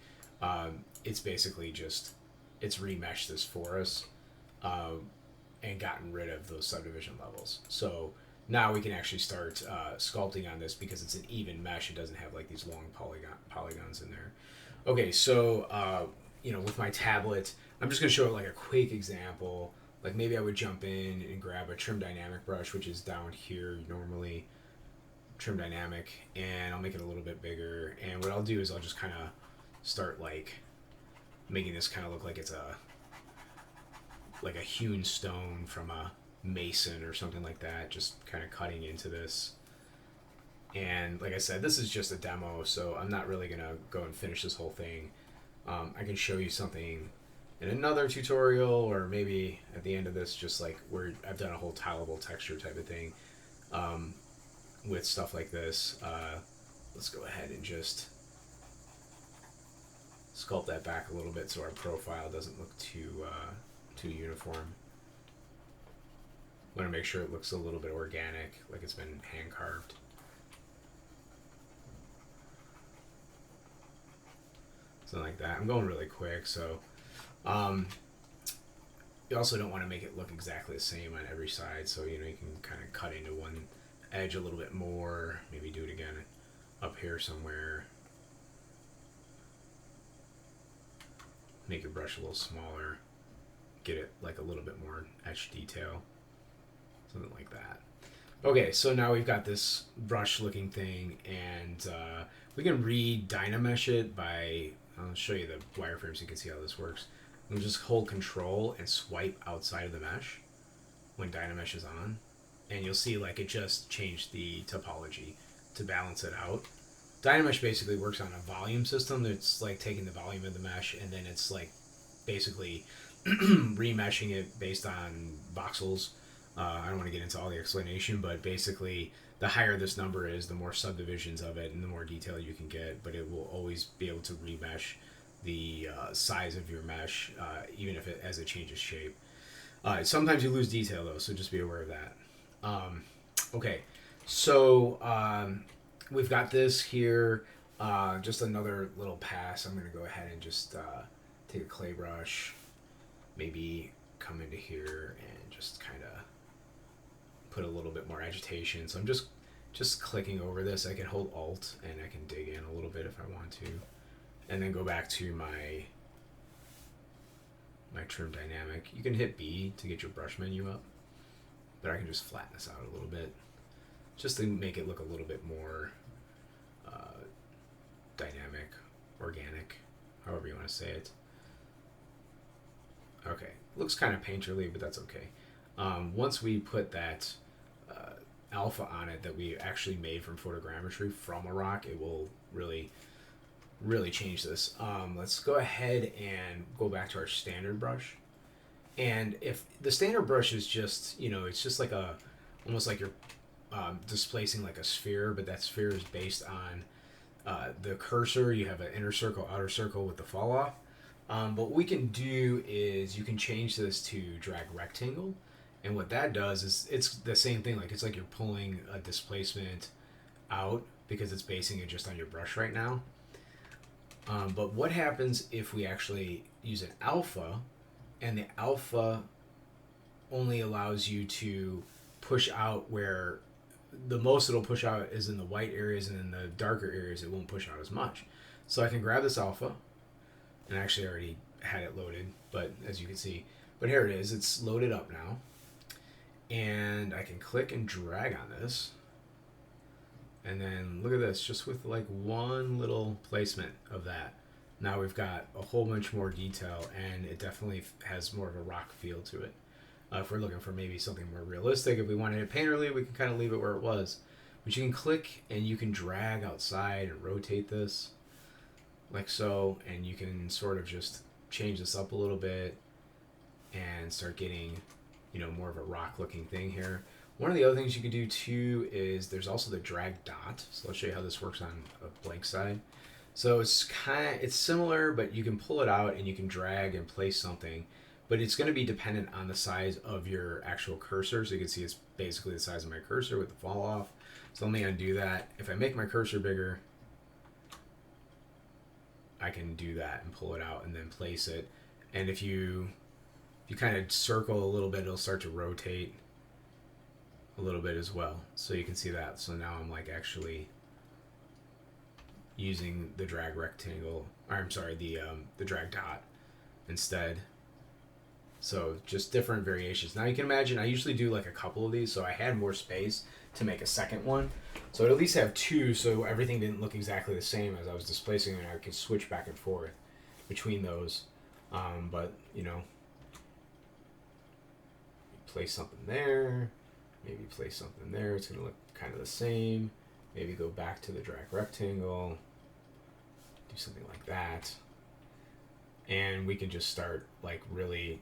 it's basically just it's remeshed this for us and gotten rid of those subdivision levels. So now we can actually start sculpting on this because it's an even mesh. It doesn't have like these long polygons in there. Okay, so with my tablet, I'm just gonna show it like a quick example. Like maybe I would jump in and grab a trim dynamic brush, which is down here normally, trim dynamic, and I'll make it a little bit bigger. And what I'll do is I'll just kind of start like making this kind of look like it's a hewn stone from a mason or something like that, just kind of cutting into this. And like I said, this is just a demo, so I'm not really gonna go and finish this whole thing. I can show you something in another tutorial, or maybe at the end of this, just like where I've done a whole tileable texture type of thing with stuff like this. Let's go ahead and just sculpt that back a little bit so our profile doesn't look too uniform. I want to make sure it looks a little bit organic, like it's been hand carved. Something like that. I'm going really quick, so you also don't want to make it look exactly the same on every side, so you can kind of cut into one edge a little bit more, maybe do it again up here somewhere. Make your brush a little smaller, get it like a little bit more etched detail, something like that. Okay, so now we've got this brush looking thing, and we can re-Dynamesh it by, I'll show you the wireframe so you can see how this works. We'll just hold Control and swipe outside of the mesh when Dynamesh is on, and you'll see like it just changed the topology to balance it out. Dynamesh basically works on a volume system. It's like taking the volume of the mesh and then it's like basically remeshing it based on voxels. I don't want to get into all the explanation, but basically the higher this number is, the more subdivisions of it and the more detail you can get, but it will always be able to remesh the size of your mesh, even if as it changes shape. Sometimes you lose detail though, so just be aware of that. Okay, so we've got this here, just another little pass. I'm going to go ahead and just take a clay brush, maybe come into here and just kind of put a little bit more agitation. So I'm just clicking over this. I can hold Alt and I can dig in a little bit if I want to, and then go back to my trim dynamic. You can hit B to get your brush menu up, but I can just flatten this out a little bit just to make it look a little bit more dynamic, organic, however you want to say it. Okay, looks kind of painterly, but that's okay. Once we put that alpha on it that we actually made from Photogrammetry from a rock, it will really change this. Let's go ahead and go back to our standard brush. And if the standard brush is just, it's just like almost like you're displacing like a sphere, but that sphere is based on the cursor. You have an inner circle, outer circle with the fall off. But what we can do is you can change this to drag rectangle. And what that does is it's the same thing. Like it's like you're pulling a displacement out because it's basing it just on your brush right now. But what happens if we actually use an alpha, and the alpha only allows you to push out where the most it'll push out is in the white areas, and in the darker areas it won't push out as much. So I can grab this alpha, and actually I already had it loaded, but as you can see, but here it is, it's loaded up now. And I can click and drag on this. And then look at this, just with like one little placement of that. Now we've got a whole bunch more detail, and it definitely has more of a rock feel to it. If we're looking for maybe something more realistic, if we wanted it painterly, we can kind of leave it where it was. But you can click and you can drag outside and rotate this like so, and you can sort of just change this up a little bit and start getting, you know, more of a rock looking thing here. One of the other things you could do too is there's also the drag dot. So let's show you how this works on a blank side. So it's similar, but you can pull it out and you can drag and place something, but it's going to be dependent on the size of your actual cursor. So you can see it's basically the size of my cursor with the fall off. So let me undo that. If I make my cursor bigger, I can do that and pull it out and then place it. And if you kind of circle a little bit, it'll start to rotate a little bit as well. So you can see that. So now I'm like actually using the drag rectangle, or I'm sorry, the drag dot instead. So just different variations. Now you can imagine I usually do like a couple of these, so I had more space to make a second one. So I'd at least have two, so everything didn't look exactly the same as I was displacing it, and I could switch back and forth between those. But you know, place something there, maybe place something there, it's going to look kind of the same. Maybe go back to the drag rectangle, do something like that, and we can just start like really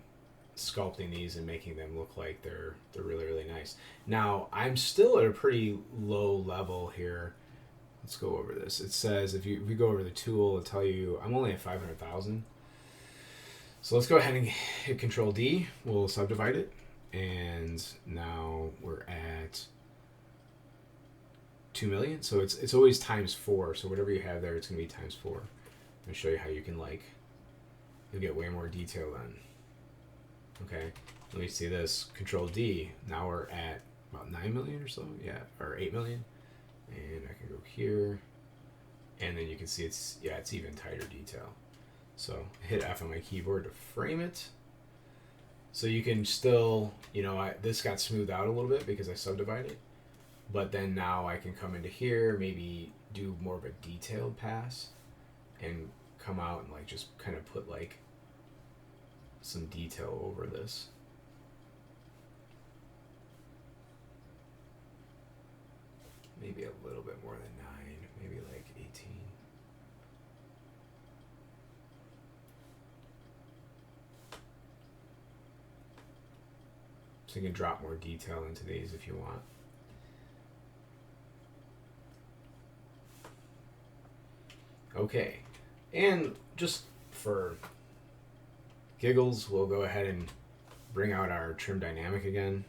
sculpting these and making them look like they're really, really nice. Now I'm still at a pretty low level here. Let's go over this. It says if we go over the tool, it'll tell you I'm only at 500,000. So let's go ahead and hit Control D. We'll subdivide it. And now we're at 2 million. So it's always times 4. So whatever you have there, it's going to be times 4. Let me show you how you can you'll get way more detail then. Okay, let me see this. Control D. Now we're at about 9 million or so. Yeah, or 8 million. And I can go here. And then you can see it's even tighter detail. So hit F on my keyboard to frame it. So you can still, you know, this got smoothed out a little bit because I subdivided. But then now I can come into here, maybe do more of a detailed pass and come out and like just kind of put like some detail over this. Maybe a little bit more than 9, maybe like 18. So you can drop more detail into these if you want. Okay, and just for giggles, we'll go ahead and bring out our trim dynamic again.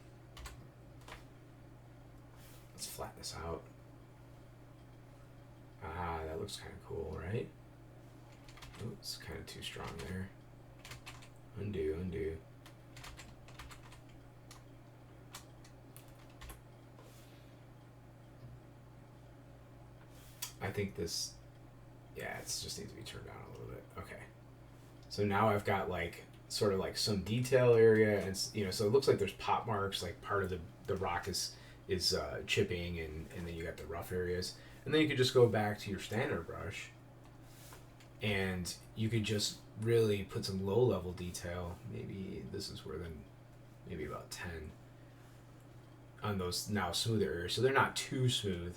Let's flatten this out. Ah, that looks kind of cool, right? Oh, it's kind of too strong there. Undo, undo. I think this, yeah, it just needs to be turned down a little bit. Okay. So now I've got like sort of like some detail area, and you know, so it looks like there's pop marks, like part of the rock is chipping, and then you got the rough areas, and then you could just go back to your standard brush, and you could just really put some low level detail. Maybe this is where then maybe about 10 on those now smoother areas, so they're not too smooth.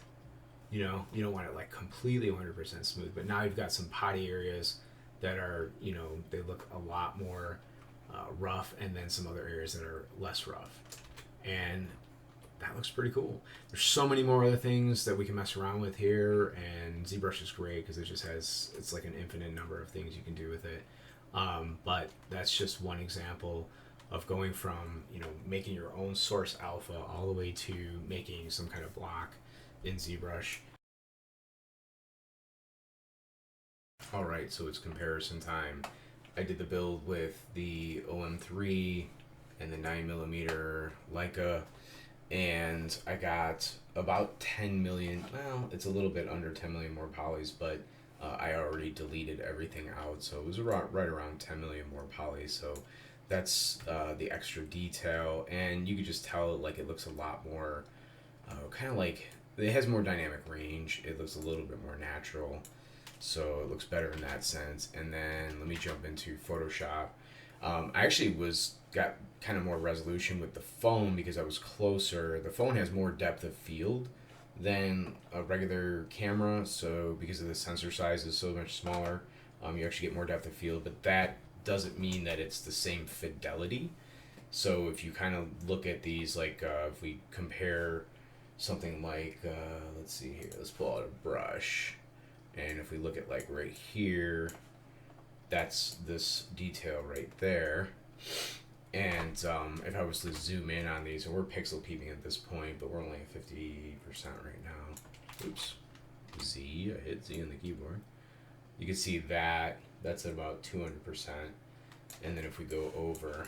You know, you don't want it like completely 100% smooth, but now you've got some potty areas that are, you know, they look a lot more rough, and then some other areas that are less rough. And that looks pretty cool. There's so many more other things that we can mess around with here, and ZBrush is great because it just has, it's like an infinite number of things you can do with it. But that's just one example of going from, you know, making your own source alpha all the way to making some kind of block in ZBrush. Alright, so it's comparison time. I did the build with the OM3 and the 9mm Leica. and I got about 10 million. Well, it's a little bit under 10 million more polys, but I already deleted everything out, so it was right around 10 million more polys. So that's the extra detail, and you could just tell like it looks a lot more kind of like it has more dynamic range. It looks a little bit more natural, so it looks better in that sense. And then let me jump into Photoshop. I actually got kind of more resolution with the phone because I was closer. The phone has more depth of field than a regular camera, so because of the sensor size is so much smaller, you actually get more depth of field. But that doesn't mean that it's the same fidelity. So if you kind of look at these, like if we compare something like, let's see here, let's pull out a brush, and if we look at like right here, that's this detail right there. And if I was to zoom in on these, and we're pixel peeping at this point, but we're only at 50% right now. Oops. Z, I hit Z on the keyboard. You can see that, that's at about 200%. And then if we go over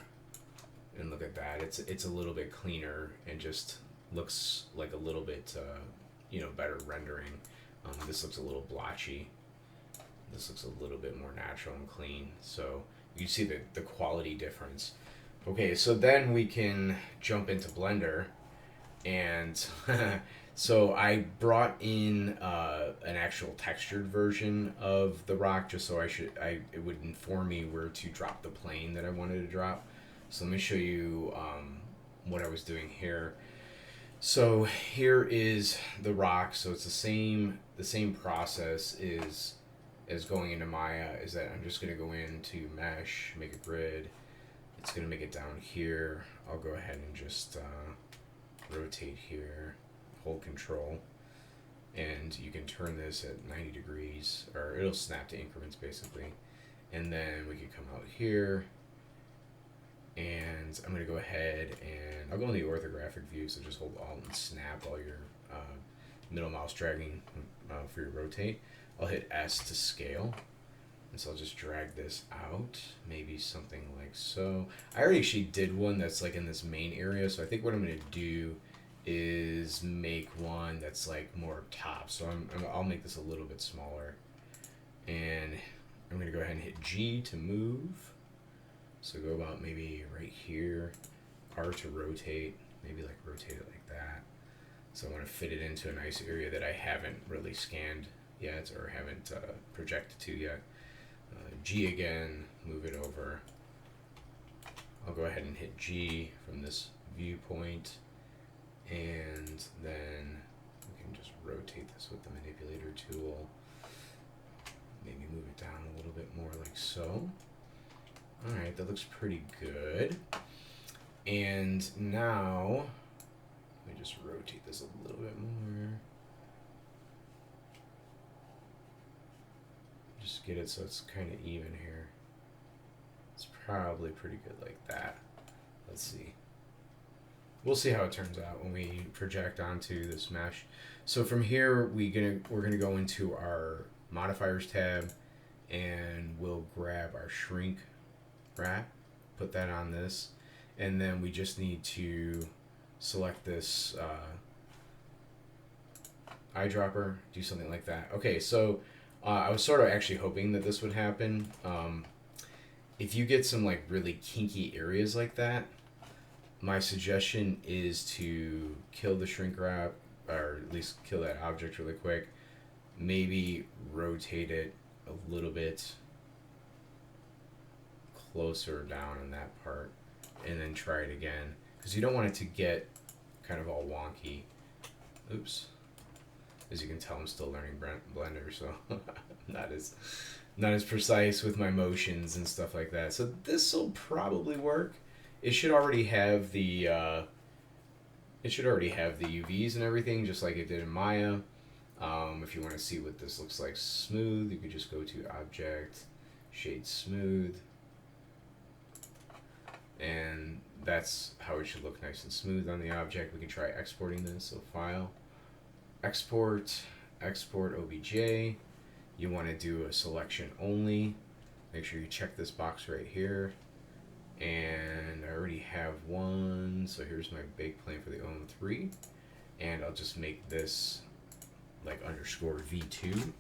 and look at that, it's a little bit cleaner and just looks like a little bit, better rendering. This looks a little blotchy. This looks a little bit more natural and clean. So you see the quality difference. Okay, so then we can jump into Blender, and so I brought in an actual textured version of the rock just so it would inform me where to drop the plane that I wanted to drop. So let me show you what I was doing here. So here is the rock. So it's the same process as going into Maya, is that I'm just going to go into mesh, make a grid. It's going to make it down here. I'll go ahead and just rotate here, hold control, and you can turn this at 90 degrees, or it'll snap to increments basically. And then we can come out here, and I'm going to go ahead and I'll go in the orthographic view, so just hold Alt and snap while you're middle mouse dragging for your rotate. I'll hit S to scale. And so I'll just drag this out, maybe something like so. I already actually did one that's like in this main area, so I think what I'm going to do is make one that's like more top. So I'll make this a little bit smaller. And I'm going to go ahead and hit G to move. So go about maybe right here. R to rotate, maybe like rotate it like that. So I want to fit it into a nice area that I haven't really scanned yet or haven't projected to yet. G again, move it over. I'll go ahead and hit G from this viewpoint, and then we can just rotate this with the manipulator tool. Maybe move it down a little bit more like so. Alright, that looks pretty good. And now, let me just rotate this a little bit more. Just get it so it's kind of even here. It's probably pretty good like that. Let's see. We'll see how it turns out when we project onto this mesh. So from here, we're gonna go into our modifiers tab, and we'll grab our shrink wrap, put that on this, and then we just need to select this eyedropper, do something like that. Okay, so I was sort of actually hoping that this would happen. If you get some like really kinky areas like that, my suggestion is to kill the shrink wrap, or at least kill that object really quick. Maybe rotate it a little bit closer down in that part, and then try it again, because you don't want it to get kind of all wonky. Oops. As you can tell, I'm still learning Blender, so not as precise with my motions and stuff like that. So this will probably work. It should already have the UVs and everything, just like it did in Maya. If you want to see what this looks like smooth, you could just go to Object, Shade Smooth, and that's how it should look, nice and smooth on the object. We can try exporting this. So File, Export OBJ. You want to do a selection only. Make sure you check this box right here, And I already have one, so here's my bake plane for the OM3. And I'll just make this like underscore V2.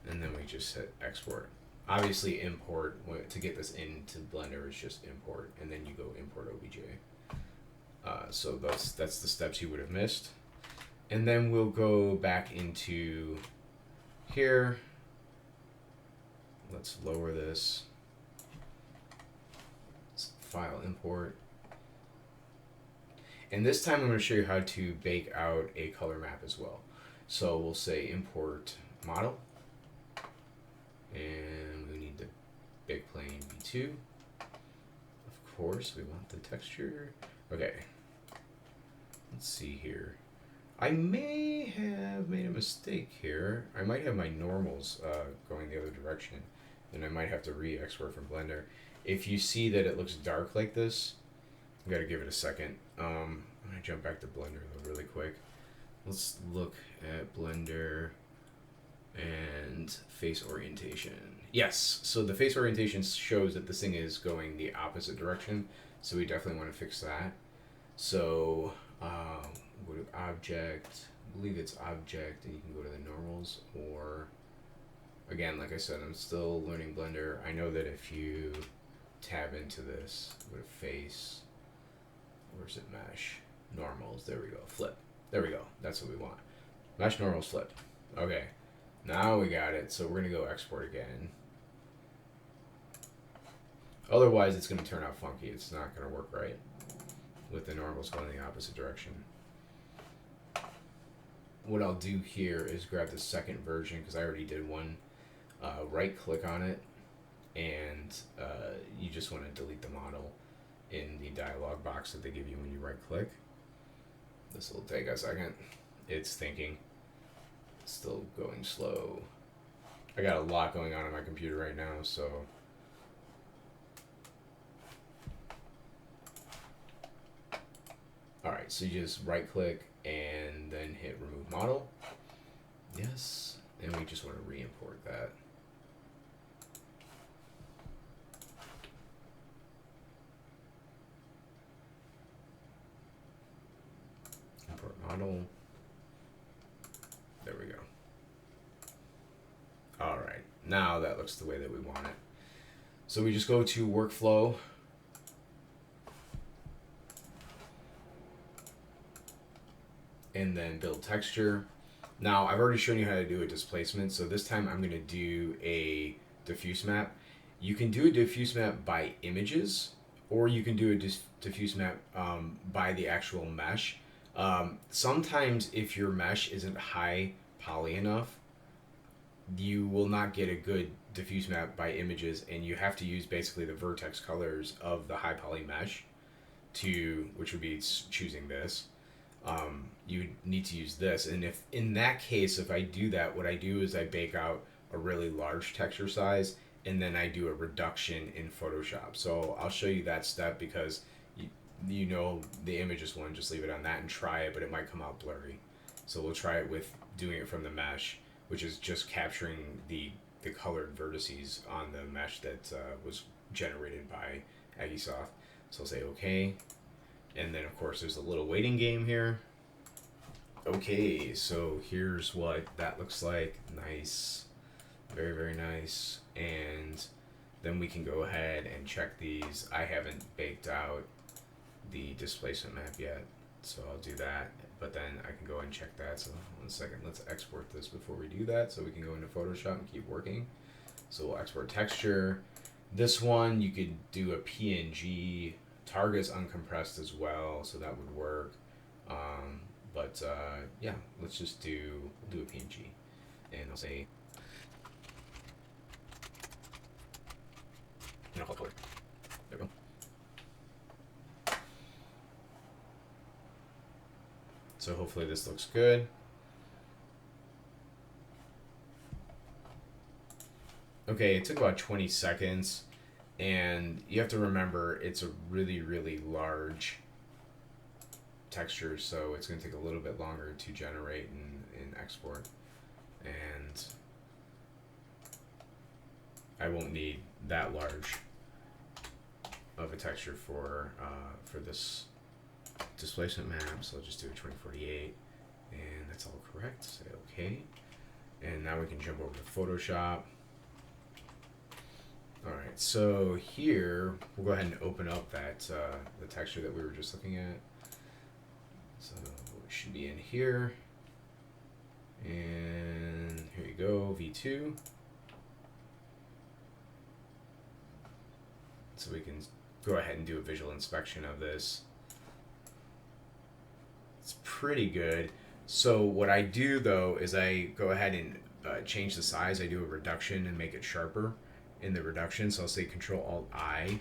And then we just hit export. Obviously import, to get this into Blender is just import, and then you go import OBJ. So that's the steps you would have missed. And then we'll go back into here. Let's lower this. Let's file import. And this time I'm going to show you how to bake out a color map as well. So we'll say import model. And we need the big plane V2. Of course, we want the texture. Okay. Let's see here. I may have made a mistake here. I might have my normals going the other direction. And I might have to re-export from Blender. If you see that it looks dark like this, you gotta give it a second. I'm gonna jump back to Blender though really quick. Let's look at Blender and face orientation. Yes, so the face orientation shows that this thing is going the opposite direction, so we definitely want to fix that. So go to object, I believe it's object, and you can go to the normals, or again, like I said, I'm still learning Blender. I know that if you tab into this, go to face, where's it, mesh, normals, there we go, flip, there we go, that's what we want. Mesh, normals, flip. Okay, now we got it, so we're gonna go export again. Otherwise it's gonna turn out funky, it's not gonna work right with the normals going the opposite direction. What I'll do here is grab the second version, because I already did one, right click on it, and you just want to delete the model in the dialog box that they give you when you right click. This will take a second. It's thinking. It's still going slow. I got a lot going on my computer right now, so alright, so you just right click and then hit remove model. Yes, and we just want to re-import that. Import model. There we go. Alright, now that looks the way that we want it. So we just go to workflow. And then build texture. Now I've already shown you how to do a displacement, so this time I'm going to do a diffuse map. You can do a diffuse map by images, or you can do a diffuse map by the actual mesh. Sometimes if your mesh isn't high poly enough, you will not get a good diffuse map by images, and you have to use basically the vertex colors of the high poly mesh to, which would be choosing this. You need to use this, and if in that case, if I do that, what I do is I bake out a really large texture size, and then I do a reduction in Photoshop. So I'll show you that step, because you know the images one, just leave it on that and try it, but it might come out blurry. So we'll try it with doing it from the mesh, which is just capturing the colored vertices on the mesh that was generated by Agisoft. So I'll say okay. And then of course there's a little waiting game here. Okay, so here's what that looks like. Nice, very, very nice. And then we can go ahead and check these. I haven't baked out the displacement map yet, so I'll do that, but then I can go and check that. So 1 second, let's export this before we do that, so we can go into Photoshop and keep working. So we'll export texture. This one you could do a PNG. Target's uncompressed as well, so that would work. Yeah, let's just do a PNG, and I'll say, and I'll color. There we go. So hopefully this looks good. Okay, it took about 20 seconds. And you have to remember, it's a really, really large texture, so it's going to take a little bit longer to generate and export. And I won't need that large of a texture for this displacement map, so I'll just do a 2048, and that's all correct. Say okay, and now we can jump over to Photoshop. All right, so here we'll go ahead and open up that the texture that we were just looking at. So it should be in here, and here you go, V2. So we can go ahead and do a visual inspection of this. It's pretty good. So what I do though is I go ahead and change the size. I do a reduction and make it sharper in the reduction. So I'll say Control-Alt-I,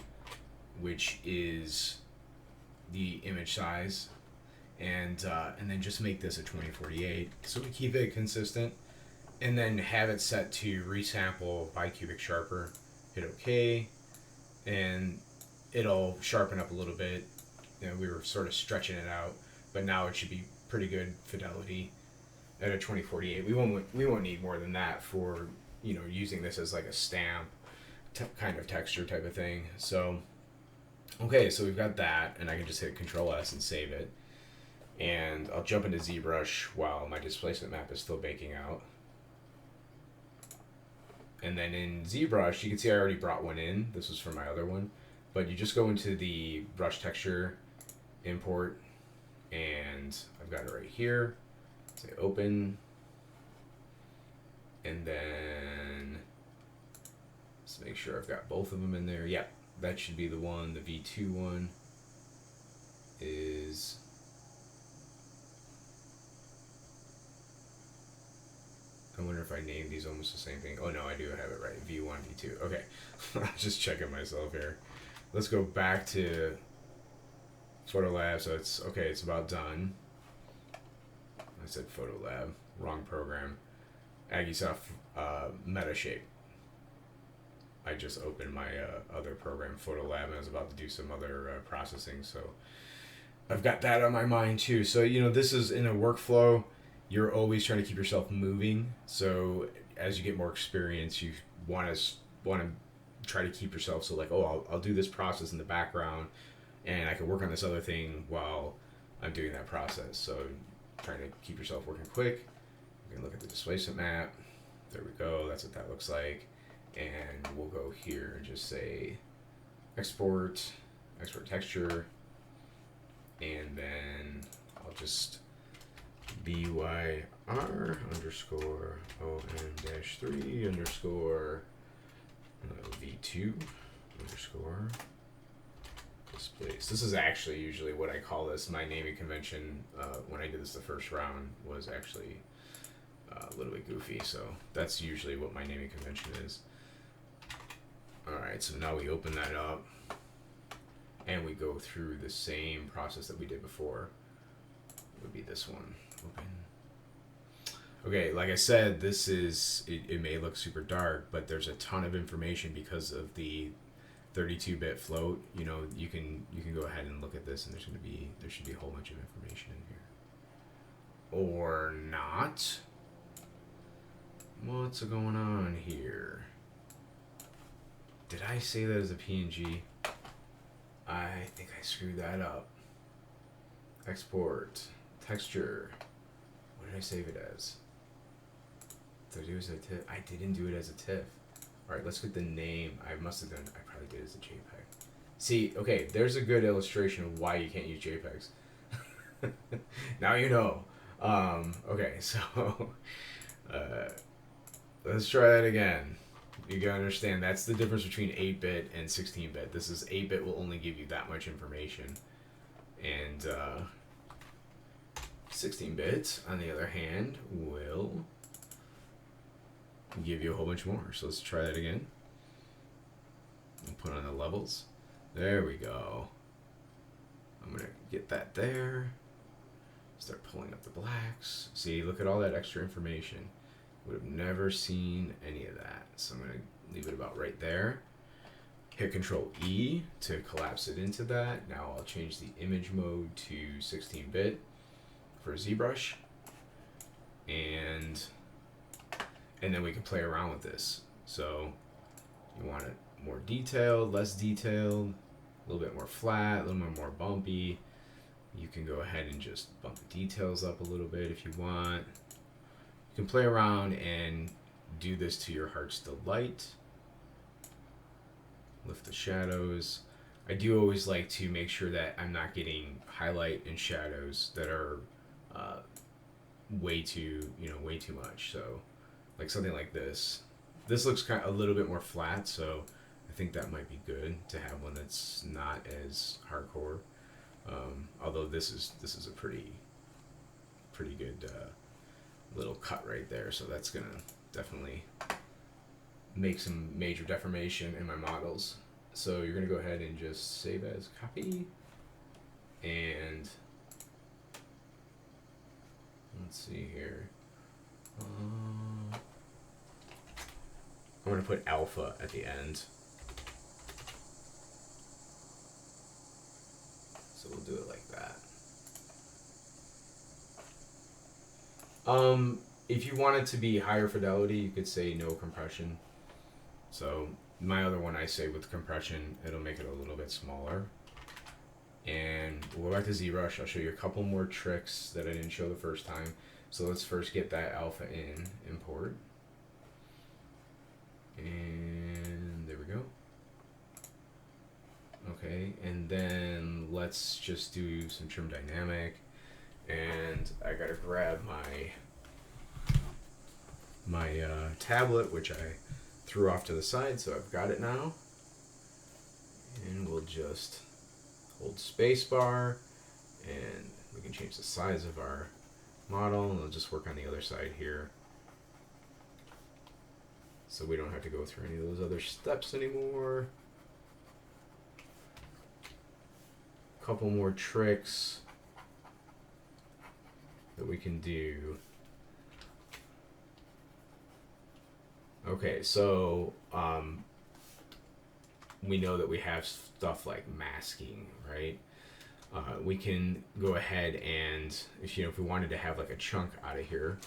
which is the image size, and then just make this a 2048. So we keep it consistent, and then have it set to resample bicubic sharper. Hit OK, and it'll sharpen up a little bit. You know, we were sort of stretching it out, but now it should be pretty good fidelity at a 2048. We won't need more than that for, you know, using this as like a stamp kind of texture type of thing. So okay, so we've got that, and I can just hit Control S and save it, and I'll jump into ZBrush while my displacement map is still baking out. And then in ZBrush, you can see I already brought one in. This was for my other one, but you just go into the brush texture import, and I've got it right here. Say open, and then let's make sure I've got both of them in there. Yeah, that should be the one. The V2 one is, I wonder if I named these almost the same thing. Oh no, I do have it right. V1, V2. Okay, I'm just checking myself here. Let's go back to Photolab. So it's okay. It's about done. I said Photolab, wrong program. Agisoft Metashape. I just opened my other program, Photolab, and I was about to do some other processing. So I've got that on my mind too. So, you know, this is in a workflow. You're always trying to keep yourself moving. So as you get more experience, you want to try to keep yourself so like, oh, I'll do this process in the background, and I can work on this other thing while I'm doing that process. So trying to keep yourself working quick. You can look at the displacement map. There we go. That's what that looks like. And we'll go here and just say export texture, and then I'll just BYR underscore OM-3 underscore V2 underscore displace. This is actually usually what I call this. My naming convention when I did this the first round was actually a little bit goofy, so that's usually what my naming convention is. Alright, so now we open that up and we go through the same process that we did before. It would be this one. Open. Okay, like I said, this is, it may look super dark, but there's a ton of information because of the 32-bit float. You know, you can go ahead and look at this, and there should be a whole bunch of information in here. Or not. What's going on here? Did I say that as a PNG? I think I screwed that up. Export texture. What did I save it as? Did I do it as a TIFF? I didn't do it as a TIFF. Alright, let's get the name. I probably did it as a JPEG. See, okay, there's a good illustration of why you can't use JPEGs. Now you know. Okay, so let's try that again. You gotta understand, that's the difference between 8-bit and 16-bit. This is 8-bit will only give you that much information. And 16-bit, on the other hand, will give you a whole bunch more. So let's try that again. We'll put on the levels. There we go. I'm gonna get that there. Start pulling up the blacks. See, look at all that extra information. Would have never seen any of that. So I'm going to leave it about right there. Hit Control E to collapse it into that. Now I'll change the image mode to 16-bit for ZBrush. And then we can play around with this. So You want it more detailed, less detailed, a little bit more flat, a little bit more bumpy. You can go ahead and just bump the details up a little bit if you want. You can play around and do this to your heart's delight. Lift the shadows. I do always like to make sure that I'm not getting highlight and shadows that are way too much. So like something like this. This looks kind of a little bit more flat, so I think that might be good to have one that's not as hardcore. Although this is a pretty good little cut right there, so that's gonna definitely make some major deformation in my models. So you're gonna go ahead and just save as copy, and let's see here. I'm gonna put alpha at the end. So we'll do it like that. If you want it to be higher fidelity, you could say no compression. So my other one, I say with compression, it'll make it a little bit smaller. And we'll go back to ZBrush. I'll show you a couple more tricks that I didn't show the first time. So let's first get that alpha in, import. And there we go. Okay, and then let's just do some trim dynamic. And I gotta grab my tablet, which I threw off to the side, so I've got it now. And we'll just hold spacebar, and we can change the size of our model, and we'll just work on the other side here. So we don't have to go through any of those other steps anymore. Couple more tricks that we can do. Okay, so we know that we have stuff like masking, right? We can go ahead and if we wanted to have like a chunk out of here,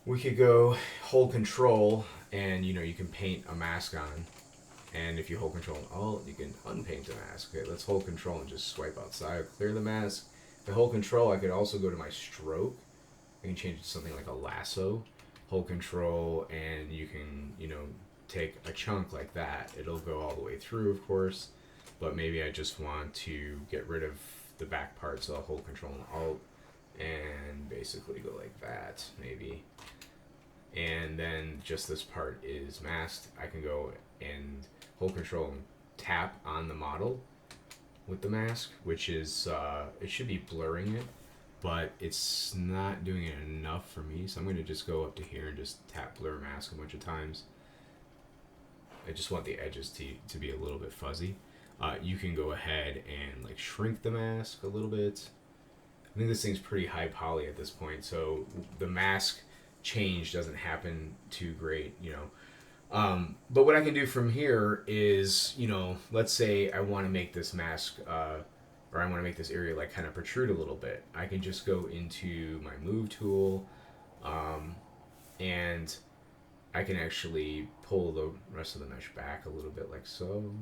we could go hold control and you can paint a mask on. And if you hold control and alt, you can unpaint the mask. Okay, let's hold control and just swipe outside, clear the mask. If I hold control, I could also go to my stroke. I can change it to something like a lasso. Hold control and you can, take a chunk like that. It'll go all the way through, of course, but maybe I just want to get rid of the back part, so I'll hold control and alt and basically go like that, maybe. And then just this part is masked. I can go and hold control and tap on the model with the mask, which is it should be blurring it, but it's not doing it enough for me, so I'm going to just go up to here and just tap blur mask a bunch of times. I just want the edges to be a little bit fuzzy. You can go ahead and like shrink the mask a little bit. I think this thing's pretty high poly at this point, so the mask change doesn't happen too great, but what I can do from here is, let's say I want to make this mask, or I want to make this area like kind of protrude a little bit. I can just go into my move tool, and I can actually pull the rest of the mesh back a little bit like so.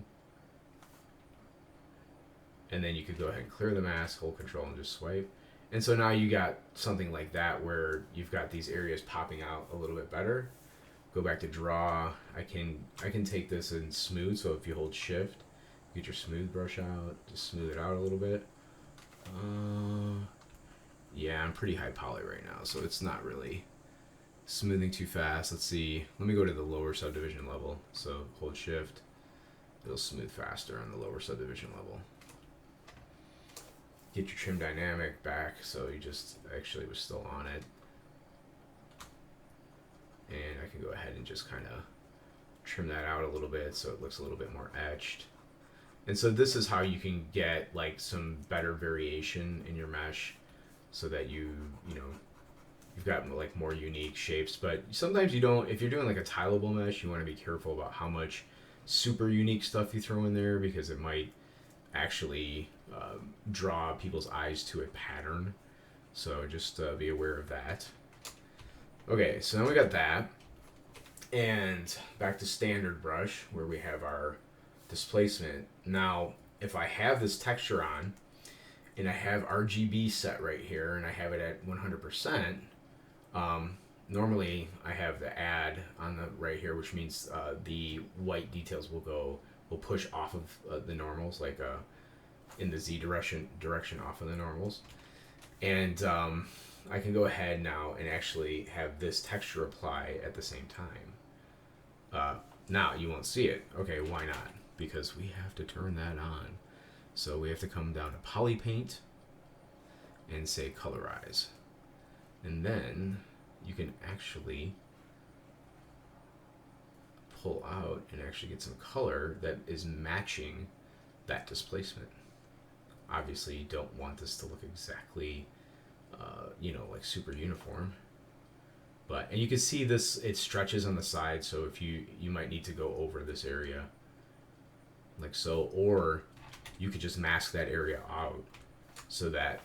And then you could go ahead and clear the mask, hold control and just swipe. And so now you got something like that where you've got these areas popping out a little bit better. Go back to draw. I can take this and smooth, so if you hold shift, get your smooth brush out, just smooth it out a little bit. Yeah, I'm pretty high poly right now, so it's not really smoothing too fast. Let's see, let me go to the lower subdivision level. So hold shift, it'll smooth faster on the lower subdivision level. Get your trim dynamic back, so you just actually was still on it. And I can go ahead and just kind of trim that out a little bit so it looks a little bit more etched. And so this is how you can get like some better variation in your mesh, so that you've got like more unique shapes. But sometimes you don't, if you're doing like a tileable mesh, you want to be careful about how much super unique stuff you throw in there, because it might actually draw people's eyes to a pattern. So just be aware of that. Okay, so now we got that. And back to standard brush where we have our displacement. Now, if I have this texture on and I have RGB set right here and I have it at 100%, normally I have the add on the right here, which means the white details will push off of the normals, like in the Z direction off of the normals. And I can go ahead now and actually have this texture apply at the same time. Now you won't see it. Okay, why not? Because we have to turn that on. So we have to come down to Poly Paint and say Colorize. And then you can actually pull out and actually get some color that is matching that displacement. Obviously you don't want this to look exactly like super uniform, and you can see this, it stretches on the side, so if you might need to go over this area like so, or you could just mask that area out so let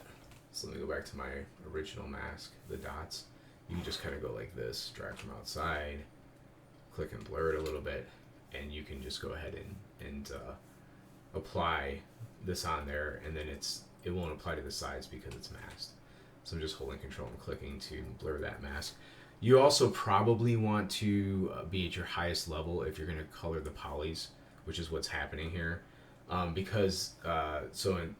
me go back to my original mask, the dots. You can just kind of go like this, drag from outside, click and blur it a little bit, and you can just go ahead and apply this on there, and then it won't apply to the sides because it's masked. So I'm just holding Control and clicking to blur that mask. You also probably want to be at your highest level if you're going to color the polys, which is what's happening here, because when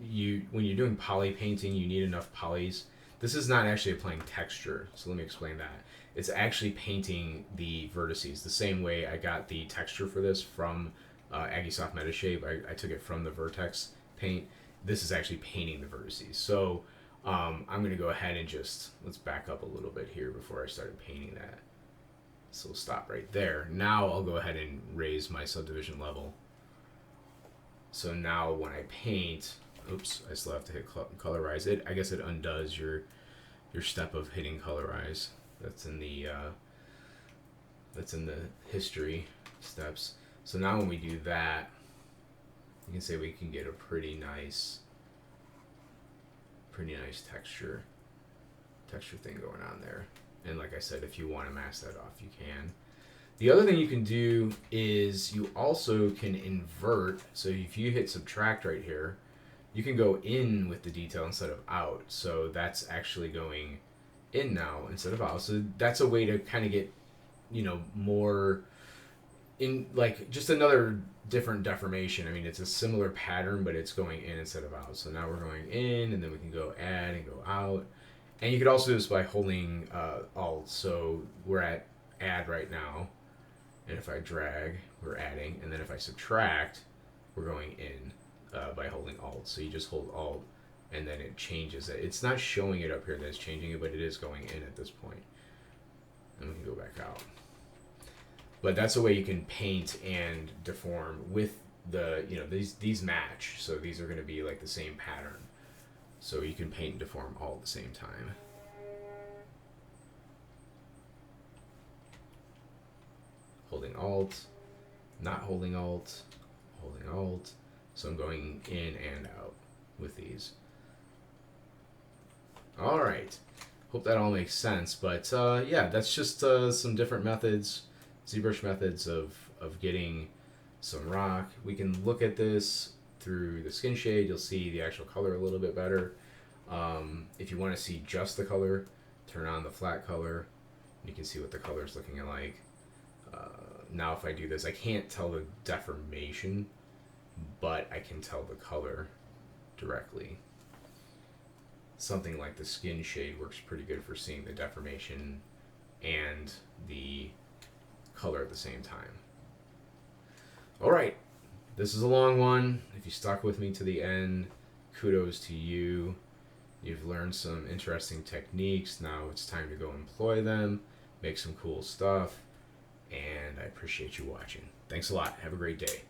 you're doing poly painting, you need enough polys. This is not actually applying texture, so let me explain that. It's actually painting the vertices the same way I got the texture for this from Agisoft Metashape. I took it from the vertex paint. This is actually painting the vertices. So I'm going to go ahead and let's back up a little bit here before I started painting that. So we'll stop right there. Now I'll go ahead and raise my subdivision level. So now when I paint, oops, I still have to hit colorize it. I guess it undoes your step of hitting colorize. That's in the history steps. So now when we do that, you can say we can get a pretty nice texture thing going on there. And like I said, if you want to mask that off, you can. The other thing you can do is you also can invert. So if you hit subtract right here, you can go in with the detail instead of out. So that's actually going in now instead of out. So that's a way to kind of get, more in, like, just another different deformation. I mean, it's a similar pattern, but it's going in instead of out. So now we're going in, and then we can go add and go out. And you could also do this by holding Alt. So we're at add right now, and if I drag, we're adding, and then if I subtract, we're going in by holding Alt. So you just hold Alt, and then it changes it. It's not showing it up here that it's changing it, but it is going in at this point. And we can go back out. But that's a way you can paint and deform with the, these match. So these are going to be like the same pattern. So you can paint and deform all at the same time. Holding Alt, not holding Alt, holding Alt. So I'm going in and out with these. All right. Hope that all makes sense. But yeah, that's just some different methods, ZBrush methods of getting some rock. We can look at this through the skin shade. You'll see the actual color a little bit better. If you want to see just the color, turn on the flat color. You can see what the color is looking like. Now if I do this, I can't tell the deformation, but I can tell the color directly. Something like the skin shade works pretty good for seeing the deformation and the color at the same time. All right, this is a long one. If you stuck with me to the end, kudos to you. You've learned some interesting techniques. Now it's time to go employ them, make some cool stuff, and I appreciate you watching. Thanks a lot. Have a great day.